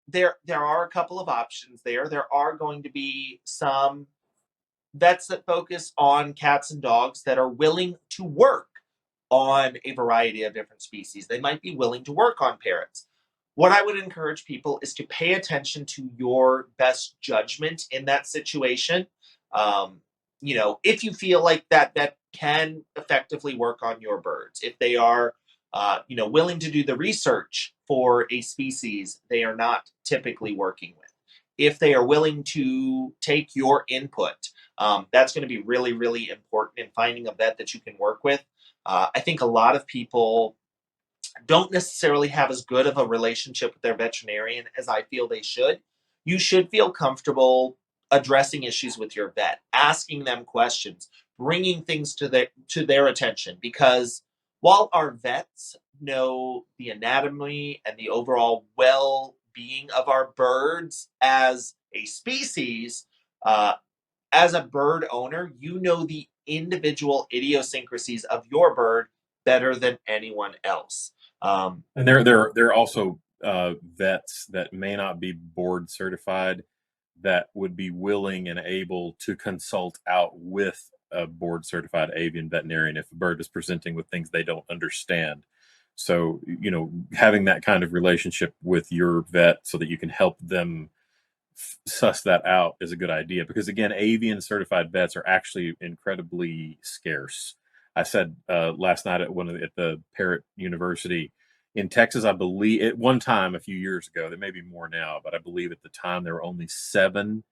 there are a couple of options there. There are going to be some vets that focus on cats and dogs that are willing to work on a variety of different species. They might be willing to work on parrots. What I would encourage people is to pay attention to your best judgment in that situation. If you feel like that can effectively work on your birds, if they are, willing to do the research for a species they are not typically working with, if they are willing to take your input, that's going to be really, really important in finding a vet that you can work with. I think a lot of people don't necessarily have as good of a relationship with their veterinarian as I feel they should. You should feel comfortable addressing issues with your vet, asking them questions, bringing things to their attention, because while our vets know the anatomy and the overall well-being of our birds as a species, as a bird owner, you know the individual idiosyncrasies of your bird better than anyone else. And there are also vets that may not be board certified that would be willing and able to consult out with a board certified avian veterinarian if a bird is presenting with things they don't understand. So, having that kind of relationship with your vet so that you can help them suss that out is a good idea, because again, avian certified vets are actually incredibly scarce. I said last night at the Parrot University, In Texas, I believe at one time a few years ago, there may be more now, but I believe at the time there were only 7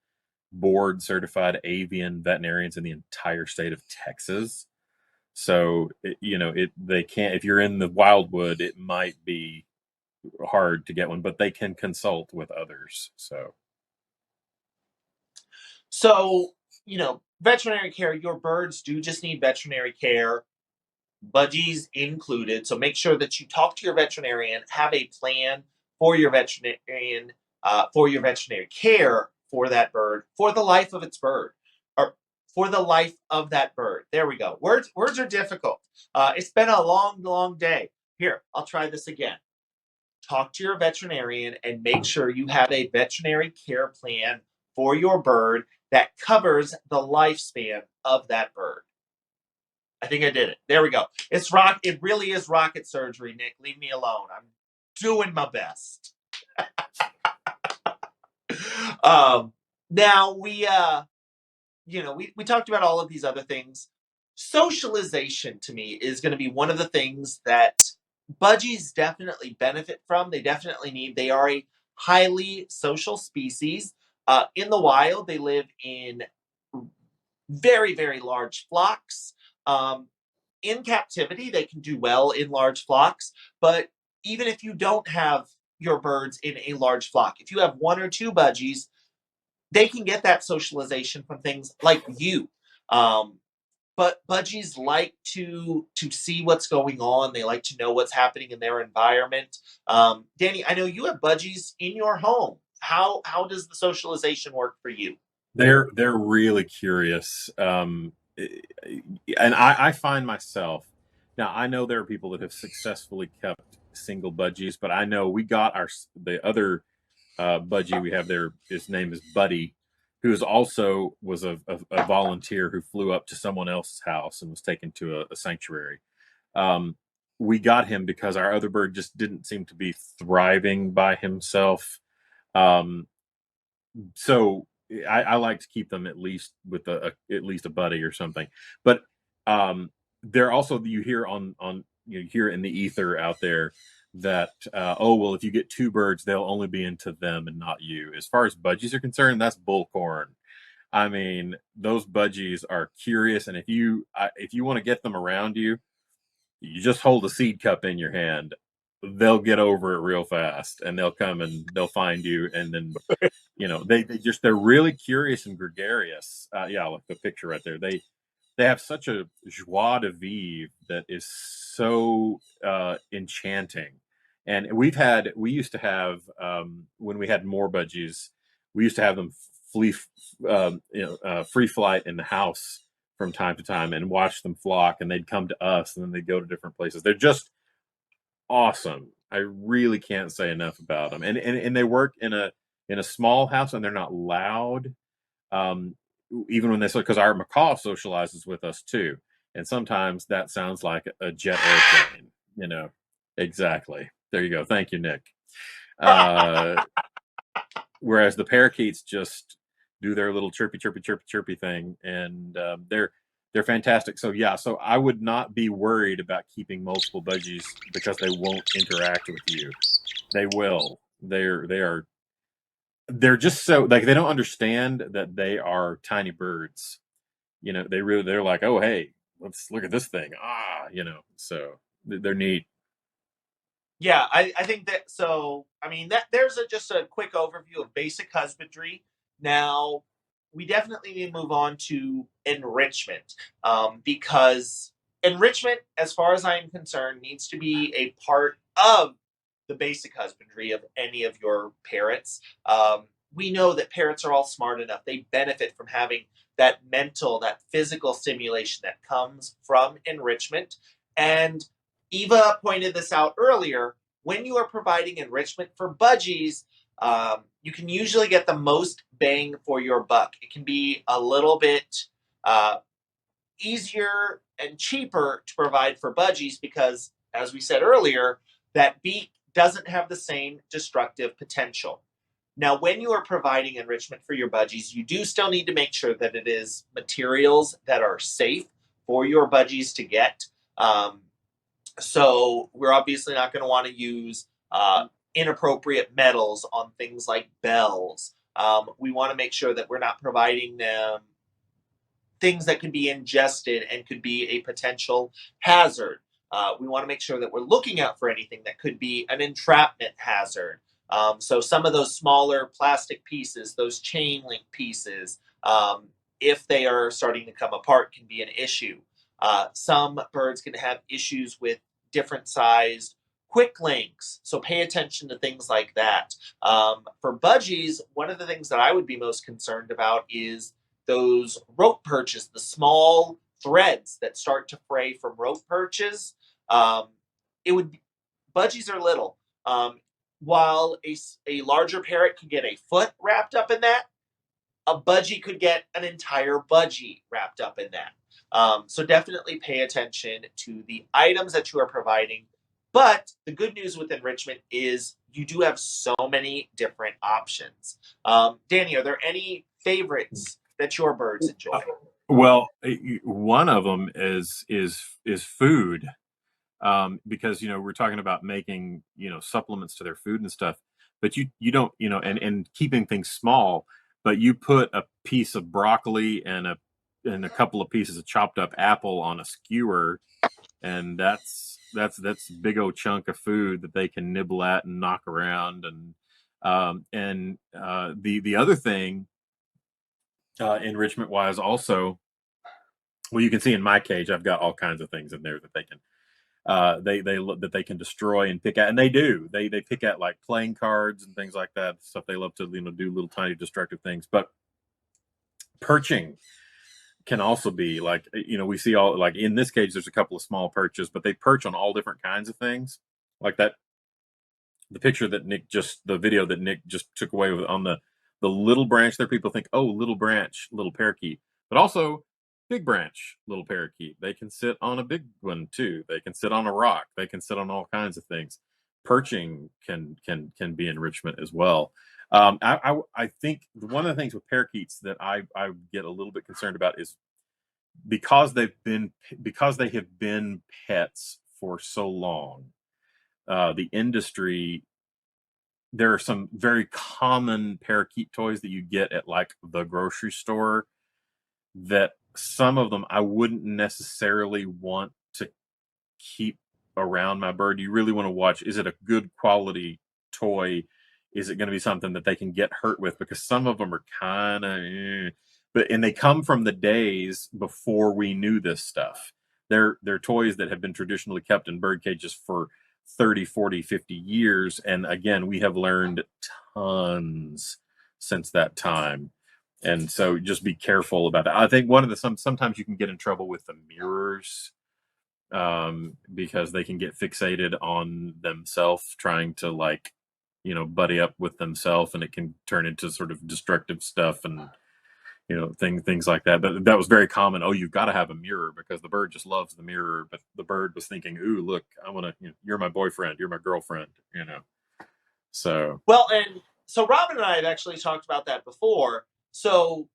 board certified avian veterinarians in the entire state of Texas. So, they can't, if you're in the wildwood, it might be hard to get one, but they can consult with others. So, veterinary care, your birds do just need veterinary care, budgies included. So make sure that you talk to your veterinarian, have a plan for your veterinarian, for your veterinary care for that bird, for the life of its bird, or for the life of that bird. There we go. Words are difficult. It's been a long, long day. Here, I'll try this again. Talk to your veterinarian and make sure you have a veterinary care plan for your bird that covers the lifespan of that bird. I think I did it. There we go. It really is rocket surgery, Nick. Leave me alone. I'm doing my best. Now we talked about all of these other things. Socialization to me is going to be one of the things that budgies definitely benefit from. They definitely need. They are a highly social species. In the wild, they live in very, very large flocks. In captivity, they can do well in large flocks, but even if you don't have your birds in a large flock, if you have 1 or 2 budgies, they can get that socialization from things like you. But budgies like to see what's going on. They like to know what's happening in their environment. Danny, I know you have budgies in your home. How does the socialization work for you? They're really curious, and I find myself now. I know there are people that have successfully kept single budgies, but I know we got the other budgie we have there. His name is Buddy, who is also was a volunteer who flew up to someone else's house and was taken to a sanctuary. We got him because our other bird just didn't seem to be thriving by himself. Um, so I like to keep them at least with at least a buddy or something. But they're also, you hear you hear in the ether out there that oh well, if you get 2 birds, they'll only be into them and not you. As far as budgies are concerned, that's bullcorn. I mean, those budgies are curious, and if you want to get them around you, you just hold a seed cup in your hand. They'll get over it real fast, and they'll come and they'll find you, and then they're really curious and gregarious. Yeah, like the picture right there. They have such a joie de vivre that is so enchanting. And we used to have when we had more budgies, we used to have them free flight in the house from time to time and watch them flock, and they'd come to us, and then they'd go to different places. They're just awesome. I really can't say enough about them, and they work in a small house, and they're not loud. Even when because our macaw socializes with us too, and sometimes that sounds like a jet airplane. Exactly. There you go. Thank you, Nick. Whereas the parakeets just do their little chirpy, chirpy, chirpy, chirpy thing, and they're fantastic. So yeah, so I would not be worried about keeping multiple budgies because they won't interact with you. They will. They're just so, like, they don't understand that they are tiny birds. They're like, oh hey, let's look at this thing. So they're neat. Yeah, I think that. So I mean, that there's just a quick overview of basic husbandry. Now we definitely need to move on to enrichment, because enrichment, as far as I am concerned, needs to be a part of the basic husbandry of any of your parrots. We know that parrots are all smart enough; they benefit from having that mental, that physical stimulation that comes from enrichment. And Eva pointed this out earlier. When you are providing enrichment for budgies, you can usually get the most bang for your buck. It can be a little bit easier and cheaper to provide for budgies because, as we said earlier, that beak doesn't have the same destructive potential. Now, when you are providing enrichment for your budgies, you do still need to make sure that it is materials that are safe for your budgies to get. So we're obviously not going to want to use inappropriate metals on things like bells. We want to make sure that we're not providing them things that could be ingested and could be a potential hazard. We want to make sure that we're looking out for anything that could be an entrapment hazard. So some of those smaller plastic pieces, those chain link pieces, if they are starting to come apart, can be an issue. Some birds can have issues with different sized quick links, so pay attention to things like that. For budgies, one of the things that I would be most concerned about is those rope perches, the small threads that start to fray from rope perches. Um, it would budgies are little. While a larger parrot could get a foot wrapped up in that, a budgie could get an entire budgie wrapped up in that. So definitely pay attention to the items that you are providing. But the good news with enrichment is you do have so many different options. Danny, are there any favorites that your birds enjoy? Well, one of them is food, because we're talking about making supplements to their food and stuff, but you don't and keeping things small, but you put a piece of broccoli and a couple of pieces of chopped up apple on a skewer, and that's a big old chunk of food that they can nibble at and knock around. The other thing, enrichment wise, also, well, you can see in my cage I've got all kinds of things in there that they can that they can destroy and pick at, and they pick at, like playing cards and things like that, stuff they love to do, little tiny destructive things. But perching can also be like, we see, all like in this cage there's a couple of small perches, but they perch on all different kinds of things, like that the video that Nick just took away with, on the little branch there. People think, oh, little branch, little parakeet, but also big branch, little parakeet. They can sit on a big one too. They can sit on a rock. They can sit on all kinds of things. Perching can be enrichment as well. I think one of the things with parakeets that I get a little bit concerned about is because they have been pets for so long. The industry, there are some very common parakeet toys that you get at like the grocery store that some of them I wouldn't necessarily want to keep around my bird. You really want to watch, is it a good quality toy? Is it going to be something that they can get hurt with? Because some of them are kind of and they come from the days before we knew this stuff. They're toys that have been traditionally kept in bird cages for 30, 40, 50 years. And again, we have learned tons since that time. And so just be careful about that. I think one of sometimes you can get in trouble with the mirrors, because they can get fixated on themselves, trying to buddy up with themselves, and it can turn into sort of destructive stuff and things like that. But that was very common. Oh, you've got to have a mirror because the bird just loves the mirror. But the bird was thinking, ooh, look, I want to, you're my boyfriend, you're my girlfriend, So Well, and so Robin and I have actually talked about that before. So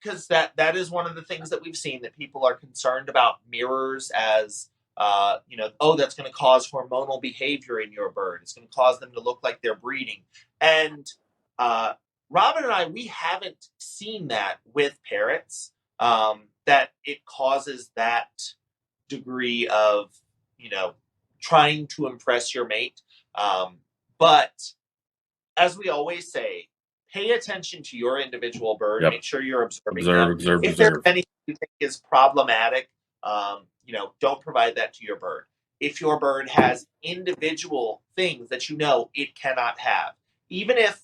because that is one of the things that we've seen, that people are concerned about mirrors as oh, that's going to cause hormonal behavior in your bird. It's going to cause them to look like they're breeding. And Robin and I, we haven't seen that with parrots, that it causes that degree of trying to impress your mate. But as we always say, pay attention to your individual bird. Yep. Make sure you're observing observe, them. If there's anything you think is problematic, don't provide that to your bird. If your bird has individual things that it cannot have, even if,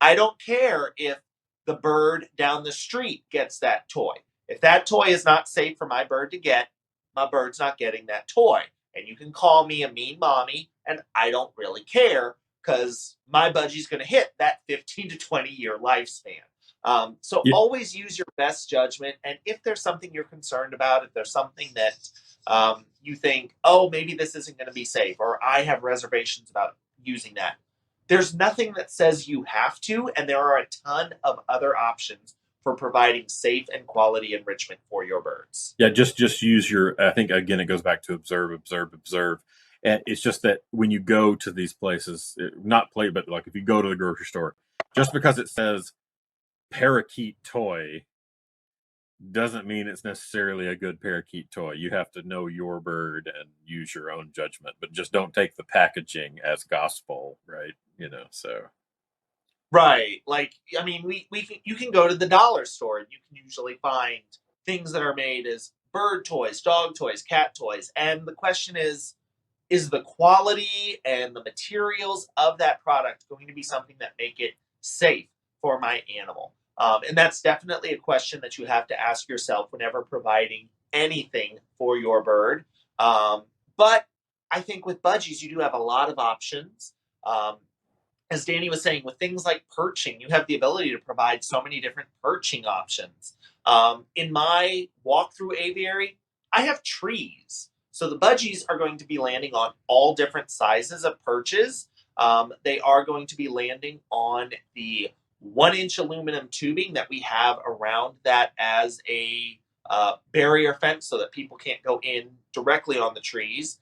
I don't care if the bird down the street gets that toy. If that toy is not safe for my bird to get, my bird's not getting that toy. And you can call me a mean mommy, and I don't really care, because my budgie's going to hit that 15 to 20 year lifespan. So Yeah. always use your best judgment. And if there's something you're concerned about, if there's something that you think, oh, maybe this isn't going to be safe, or I have reservations about using that, there's nothing that says you have to. And there are a ton of other options for providing safe and quality enrichment for your birds. Yeah, just use your. I think again, it goes back to observe, observe, observe. And it's just that when you go to these places, not play, but like if you go to the grocery store, just because it says parakeet toy doesn't mean it's necessarily a good parakeet toy. You have to know your bird and use your own judgment, but just don't take the packaging as gospel, right? So. Right. Like, I mean, you can go to the dollar store and you can usually find things that are made as bird toys, dog toys, cat toys. And the question is the quality and the materials of that product going to be something that make it safe for my animal? And that's definitely a question that you have to ask yourself whenever providing anything for your bird. But I think with budgies, you do have a lot of options. As Danny was saying, with things like perching, you have the ability to provide so many different perching options. In my walkthrough aviary, I have trees. So the budgies are going to be landing on all different sizes of perches. They are going to be landing on the 1-inch aluminum tubing that we have around that as a barrier fence so that people can't go in directly on the trees.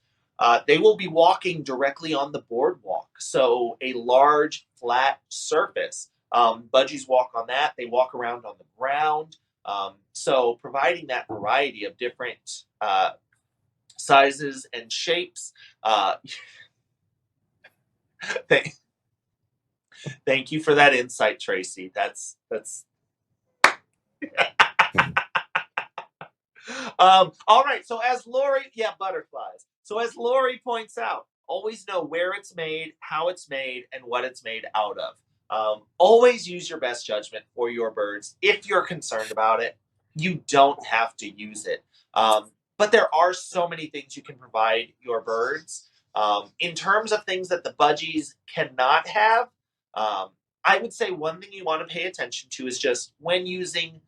They will be walking directly on the boardwalk, so a large flat surface. Budgies walk on that. They walk around on the ground. So providing that variety of different sizes and shapes. Thank you for that insight, Tracy. That's all right. So as Lori, butterflies. So as Lori points out, always know where it's made, how it's made, and what it's made out of. Always use your best judgment for your birds. If you're concerned about it, you don't have to use it. But there are so many things you can provide your birds. In terms of things that the budgies cannot have, I would say one thing you want to pay attention to is just when using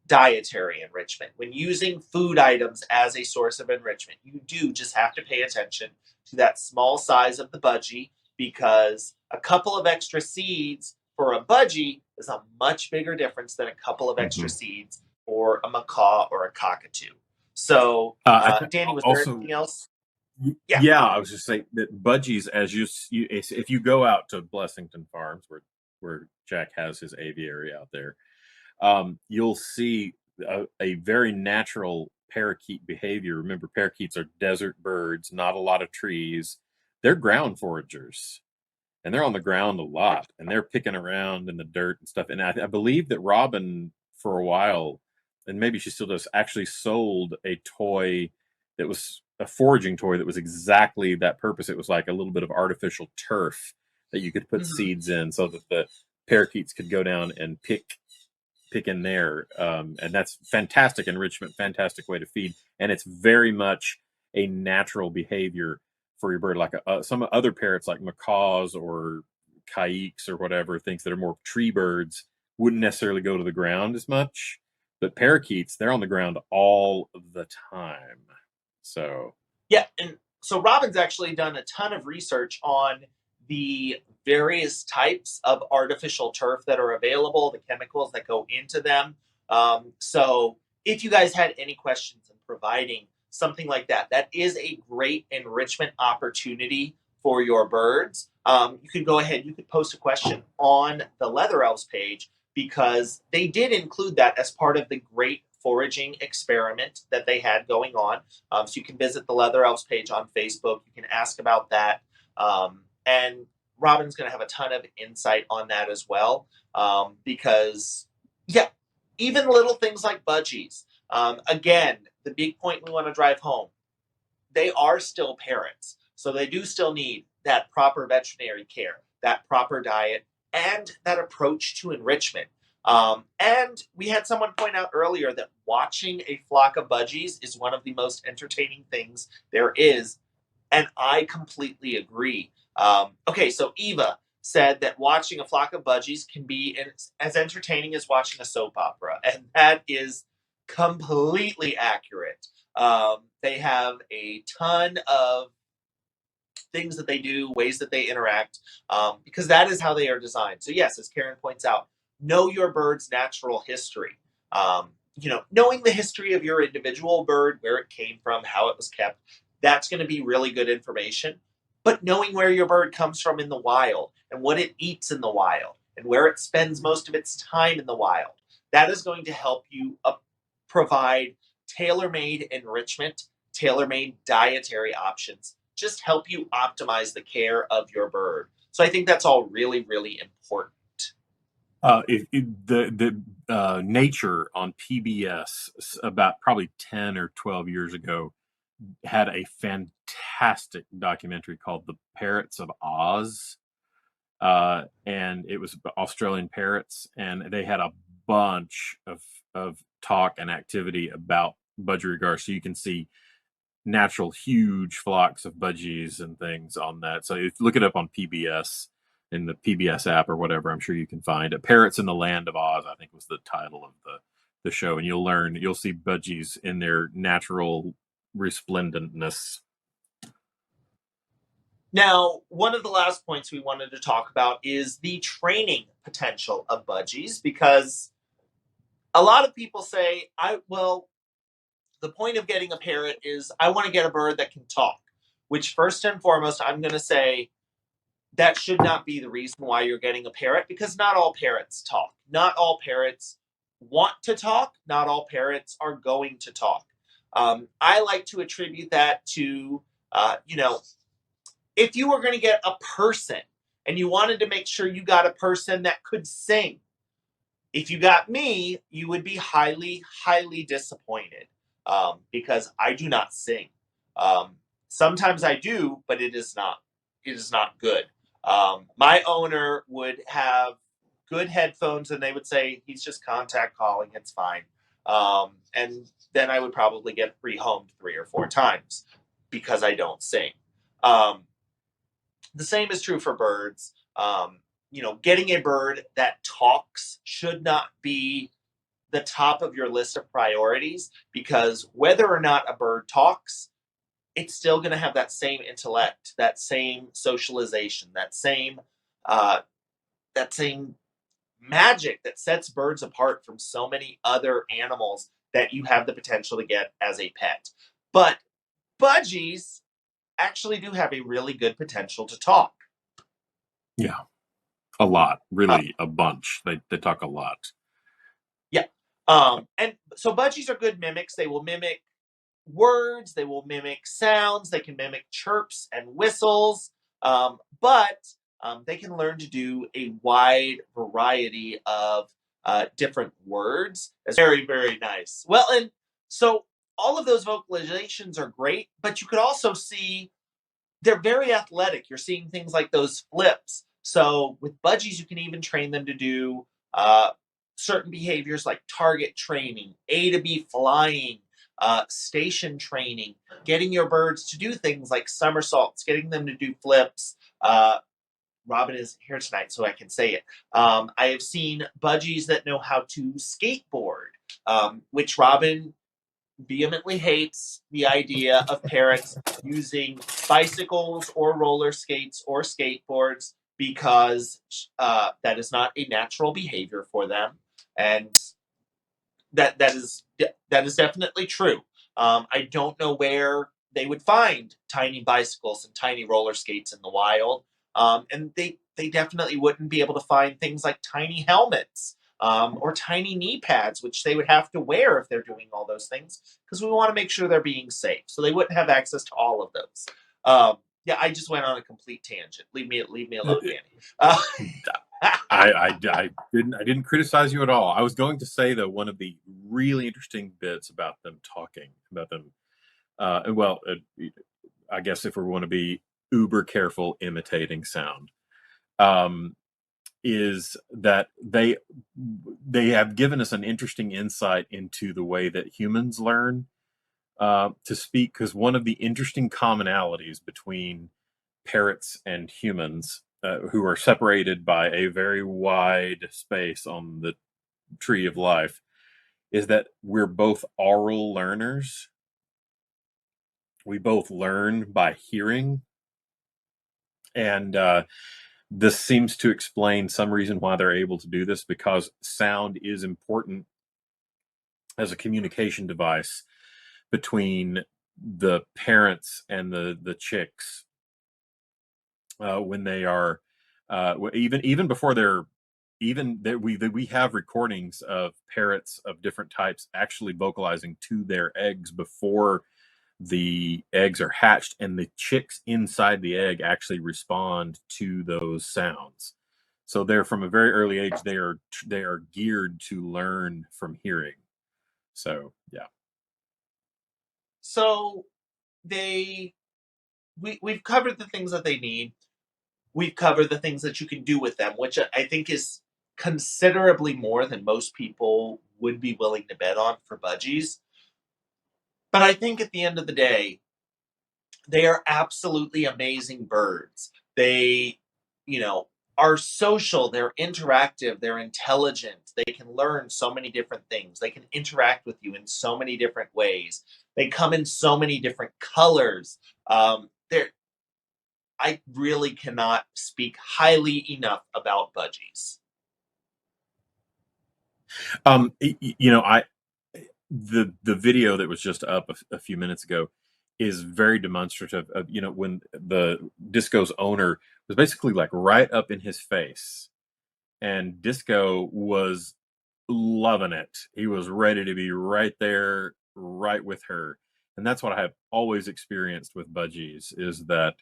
dietary enrichment, when using food items as a source of enrichment, you do just have to pay attention to that small size of the budgie, because a couple of extra seeds for a budgie is a much bigger difference than a couple of extra seeds for a macaw or a cockatoo. So, Danny, was there Also, anything else? yeah, I was just saying that budgies, as if you go out to Blessington Farms, where Jack has his aviary out there, you'll see a very natural parakeet behavior. Remember, parakeets are desert birds, not a lot of trees. They're ground foragers, and they're on the ground a lot, and they're picking around in the dirt and stuff. And I believe that Robin, for a while, and maybe she still does, actually sold a toy that was a foraging toy that was exactly that purpose. It was like a little bit of artificial turf that you could put seeds in so that the parakeets could go down and pick in there. And that's fantastic enrichment, fantastic way to feed. And it's very much a natural behavior for your bird. Like some other parrots, like macaws or caiques or whatever, things that are more tree birds, wouldn't necessarily go to the ground as much. But parakeets, they're on the ground all the time. So Yeah, and so Robin's actually done a ton of research on the various types of artificial turf that are available, the chemicals that go into them. So if you guys had any questions in providing something like that, that is a great enrichment opportunity for your birds. You could go ahead, you could post a question on the Leather Elves page, because they did include that as part of the great foraging experiment that they had going on. So you can visit the Leather Elves page on Facebook. You can ask about that. And Robin's going to have a ton of insight on that as well. Because, yeah, even little things like budgies. Again, the big point we want to drive home, they are still parrots. So they do still need that proper veterinary care, that proper diet, and that approach to enrichment. And we had someone point out earlier that watching a flock of budgies is one of the most entertaining things there is. And I completely agree. Okay, so Eva said that watching a flock of budgies can be as entertaining as watching a soap opera. And that is completely accurate. They have a ton of things that they do, ways that they interact, because that is how they are designed. So yes, as Karen points out, know your bird's natural history. Knowing the history of your individual bird, where it came from, how it was kept, that's going to be really good information. But knowing where your bird comes from in the wild and what it eats in the wild and where it spends most of its time in the wild, that is going to help you provide tailor-made enrichment, tailor-made dietary options, just help you optimize the care of your bird. So I think that's all really, really important. The Nature on PBS about probably 10 or 12 years ago had a fantastic documentary called The Parrots of Oz. And it was Australian parrots, and they had a bunch of talk and activity about budgerigar. So you can see natural huge flocks of budgies and things on that. So if you look it up on PBS in the PBS app or whatever, I'm sure you can find it. Parrots in the Land of Oz, I think was the title of the show. And you'll see budgies in their natural resplendentness. Now, one of the last points we wanted to talk about is the training potential of budgies, because a lot of people say, the point of getting a parrot is I want to get a bird that can talk, which first and foremost, I'm going to say that should not be the reason why you're getting a parrot, because not all parrots talk. Not all parrots want to talk. Not all parrots are going to talk. I like to attribute that to, if you were going to get a person and you wanted to make sure you got a person that could sing, if you got me, you would be highly, highly disappointed, because I do not sing. Sometimes I do, but it is not good. My owner would have good headphones and they would say, he's just contact calling, it's fine. And then I would probably get rehomed 3 or 4 times because I don't sing. The same is true for birds. Getting a bird that talks should not be the top of your list of priorities, because whether or not a bird talks, it's still going to have that same intellect, that same socialization, that same magic that sets birds apart from so many other animals that you have the potential to get as a pet. But budgies actually do have a really good potential to talk. Yeah, a lot, really, a bunch. They talk a lot. Yeah. And so budgies are good mimics. They will mimic words, they will mimic sounds, they can mimic chirps and whistles, but they can learn to do a wide variety of different words. It's very, very nice. Well, and so all of those vocalizations are great, but you could also see they're very athletic. You're seeing things like those flips. So with budgies, you can even train them to do certain behaviors like target training, A to B flying, station training, getting your birds to do things like somersaults, getting them to do flips. Robin is here tonight, so I can say it. I have seen budgies that know how to skateboard, which Robin vehemently hates the idea of parents using bicycles or roller skates or skateboards, because that is not a natural behavior for them, and that is definitely true. I don't know where they would find tiny bicycles and tiny roller skates in the wild, and they definitely wouldn't be able to find things like tiny helmets, or tiny knee pads, which they would have to wear if they're doing all those things, because we want to make sure they're being safe. So they wouldn't have access to all of those. Yeah, I just went on a complete tangent. Leave me alone, Danny. I didn't criticize you at all. I was going to say, though, one of the really interesting bits about them talking, about them, I guess if we want to be uber careful imitating sound, is that they have given us an interesting insight into the way that humans learn to speak, because one of the interesting commonalities between parrots and humans, who are separated by a very wide space on the tree of life, is that we're both oral learners. We both learn by hearing, and this seems to explain some reason why they're able to do this, because sound is important as a communication device between the parents and the chicks when they are even before they're even that we have recordings of parrots of different types actually vocalizing to their eggs before the eggs are hatched, and the chicks inside the egg actually respond to those sounds. So they're, from a very early age, they are geared to learn from hearing. So yeah. So we've covered the things that they need. We've covered the things that you can do with them, which I think is considerably more than most people would be willing to bet on for budgies. But I think at the end of the day, they are absolutely amazing birds. They, you know, are social, they're interactive, they're intelligent. They can learn so many different things. They can interact with you in so many different ways. They come in so many different colors. They're I really cannot speak highly enough about budgies. I the video that was just up a few minutes ago is very demonstrative of, when the Disco's owner was basically like right up in his face, and Disco was loving it. He was ready to be right there, right with her. And that's what I have always experienced with budgies, is that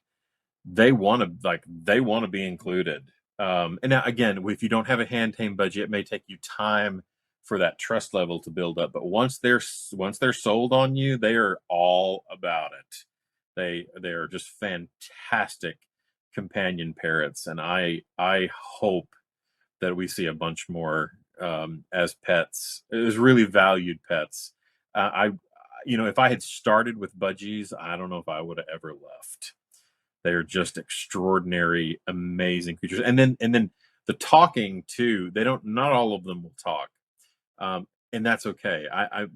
they want to be included. And now again, if you don't have a hand tame budgie, it may take you time for that trust level to build up. But once they're sold on you, they are all about it. They are just fantastic companion parrots, and I hope that we see a bunch more as pets, as really valued pets. If I had started with budgies, I don't know if I would have ever left. They're just extraordinary, amazing creatures. And then the talking too. Not all of them will talk, and that's okay. I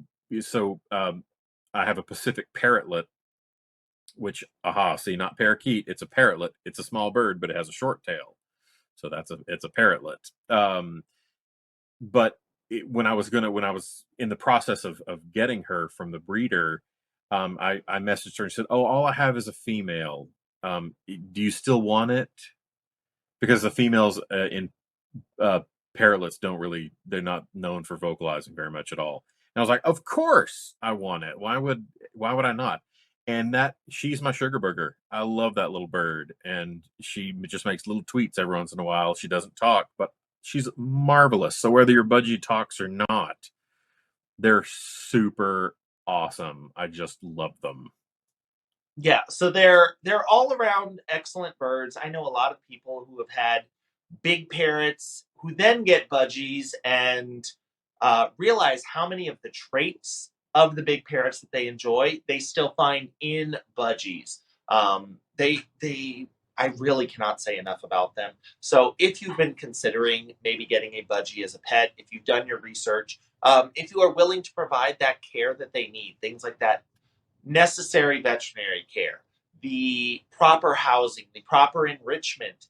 have a Pacific parrotlet, which, see, not parakeet. It's a parrotlet. It's a small bird, but it has a short tail, so it's a parrotlet. But when I was in the process of getting her from the breeder, I messaged her and said, "Oh, all I have is a female. Do you still want it?" Because the females in parrotlets they're not known for vocalizing very much at all. And I was like, "Of course I want it. Why would I not?" And she's my sugar burger. I love that little bird, and she just makes little tweets every once in a while. She doesn't talk, but she's marvelous. So whether your budgie talks or not, they're super awesome. I just love them. Yeah, so they're all around excellent birds. I know a lot of people who have had big parrots who then get budgies and realize how many of the traits of the big parrots that they enjoy they still find in budgies. They I really cannot say enough about them. So if you've been considering maybe getting a budgie as a pet, if you've done your research, if you are willing to provide that care that they need, things like that necessary veterinary care, the proper housing, the proper enrichment.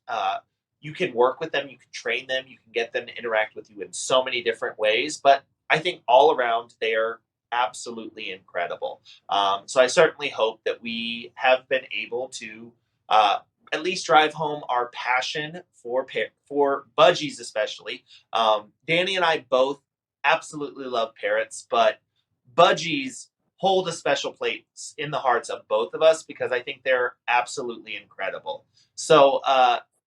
You can work with them, you can train them, you can get them to interact with you in so many different ways. But I think all around they are absolutely incredible. So I certainly hope that we have been able to uh, at least drive home our passion for budgies, especially. Danny and I both absolutely love parrots, but budgies hold a special place in the hearts of both of us because I think they're absolutely incredible. So,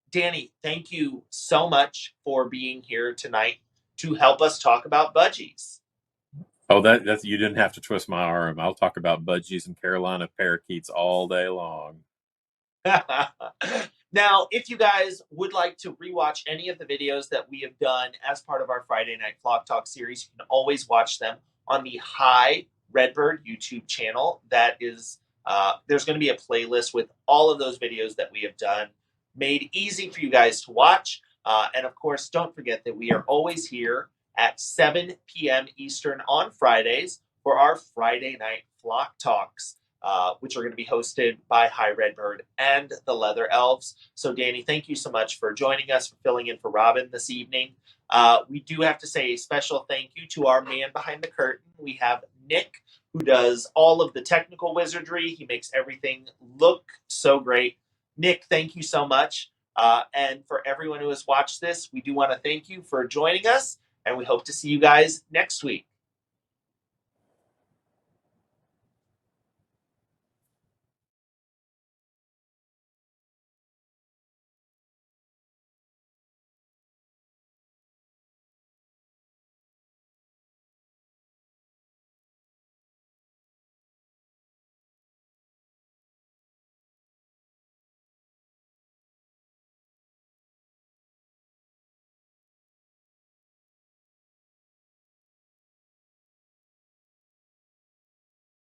Danny, thank you so much for being here tonight to help us talk about budgies. Oh, that's you didn't have to twist my arm. I'll talk about budgies and Carolina parakeets all day long. Now, if you guys would like to rewatch any of the videos that we have done as part of our Friday Night Flock Talk series, you can always watch them on the High Redbird YouTube channel. That is, there's going to be a playlist with all of those videos that we have done, made easy for you guys to watch. And of course, don't forget that we are always here at 7 p.m. Eastern on Fridays for our Friday Night Flock Talks. which are going to be hosted by High Redbird and the Leather Elves. So, Danny, thank you so much for joining us, for filling in for Robin this evening. We do have to say a special thank you to our man behind the curtain. We have Nick, who does all of the technical wizardry. He makes everything look so great. Nick, thank you so much. And for everyone who has watched this, we do want to thank you for joining us, and we hope to see you guys next week.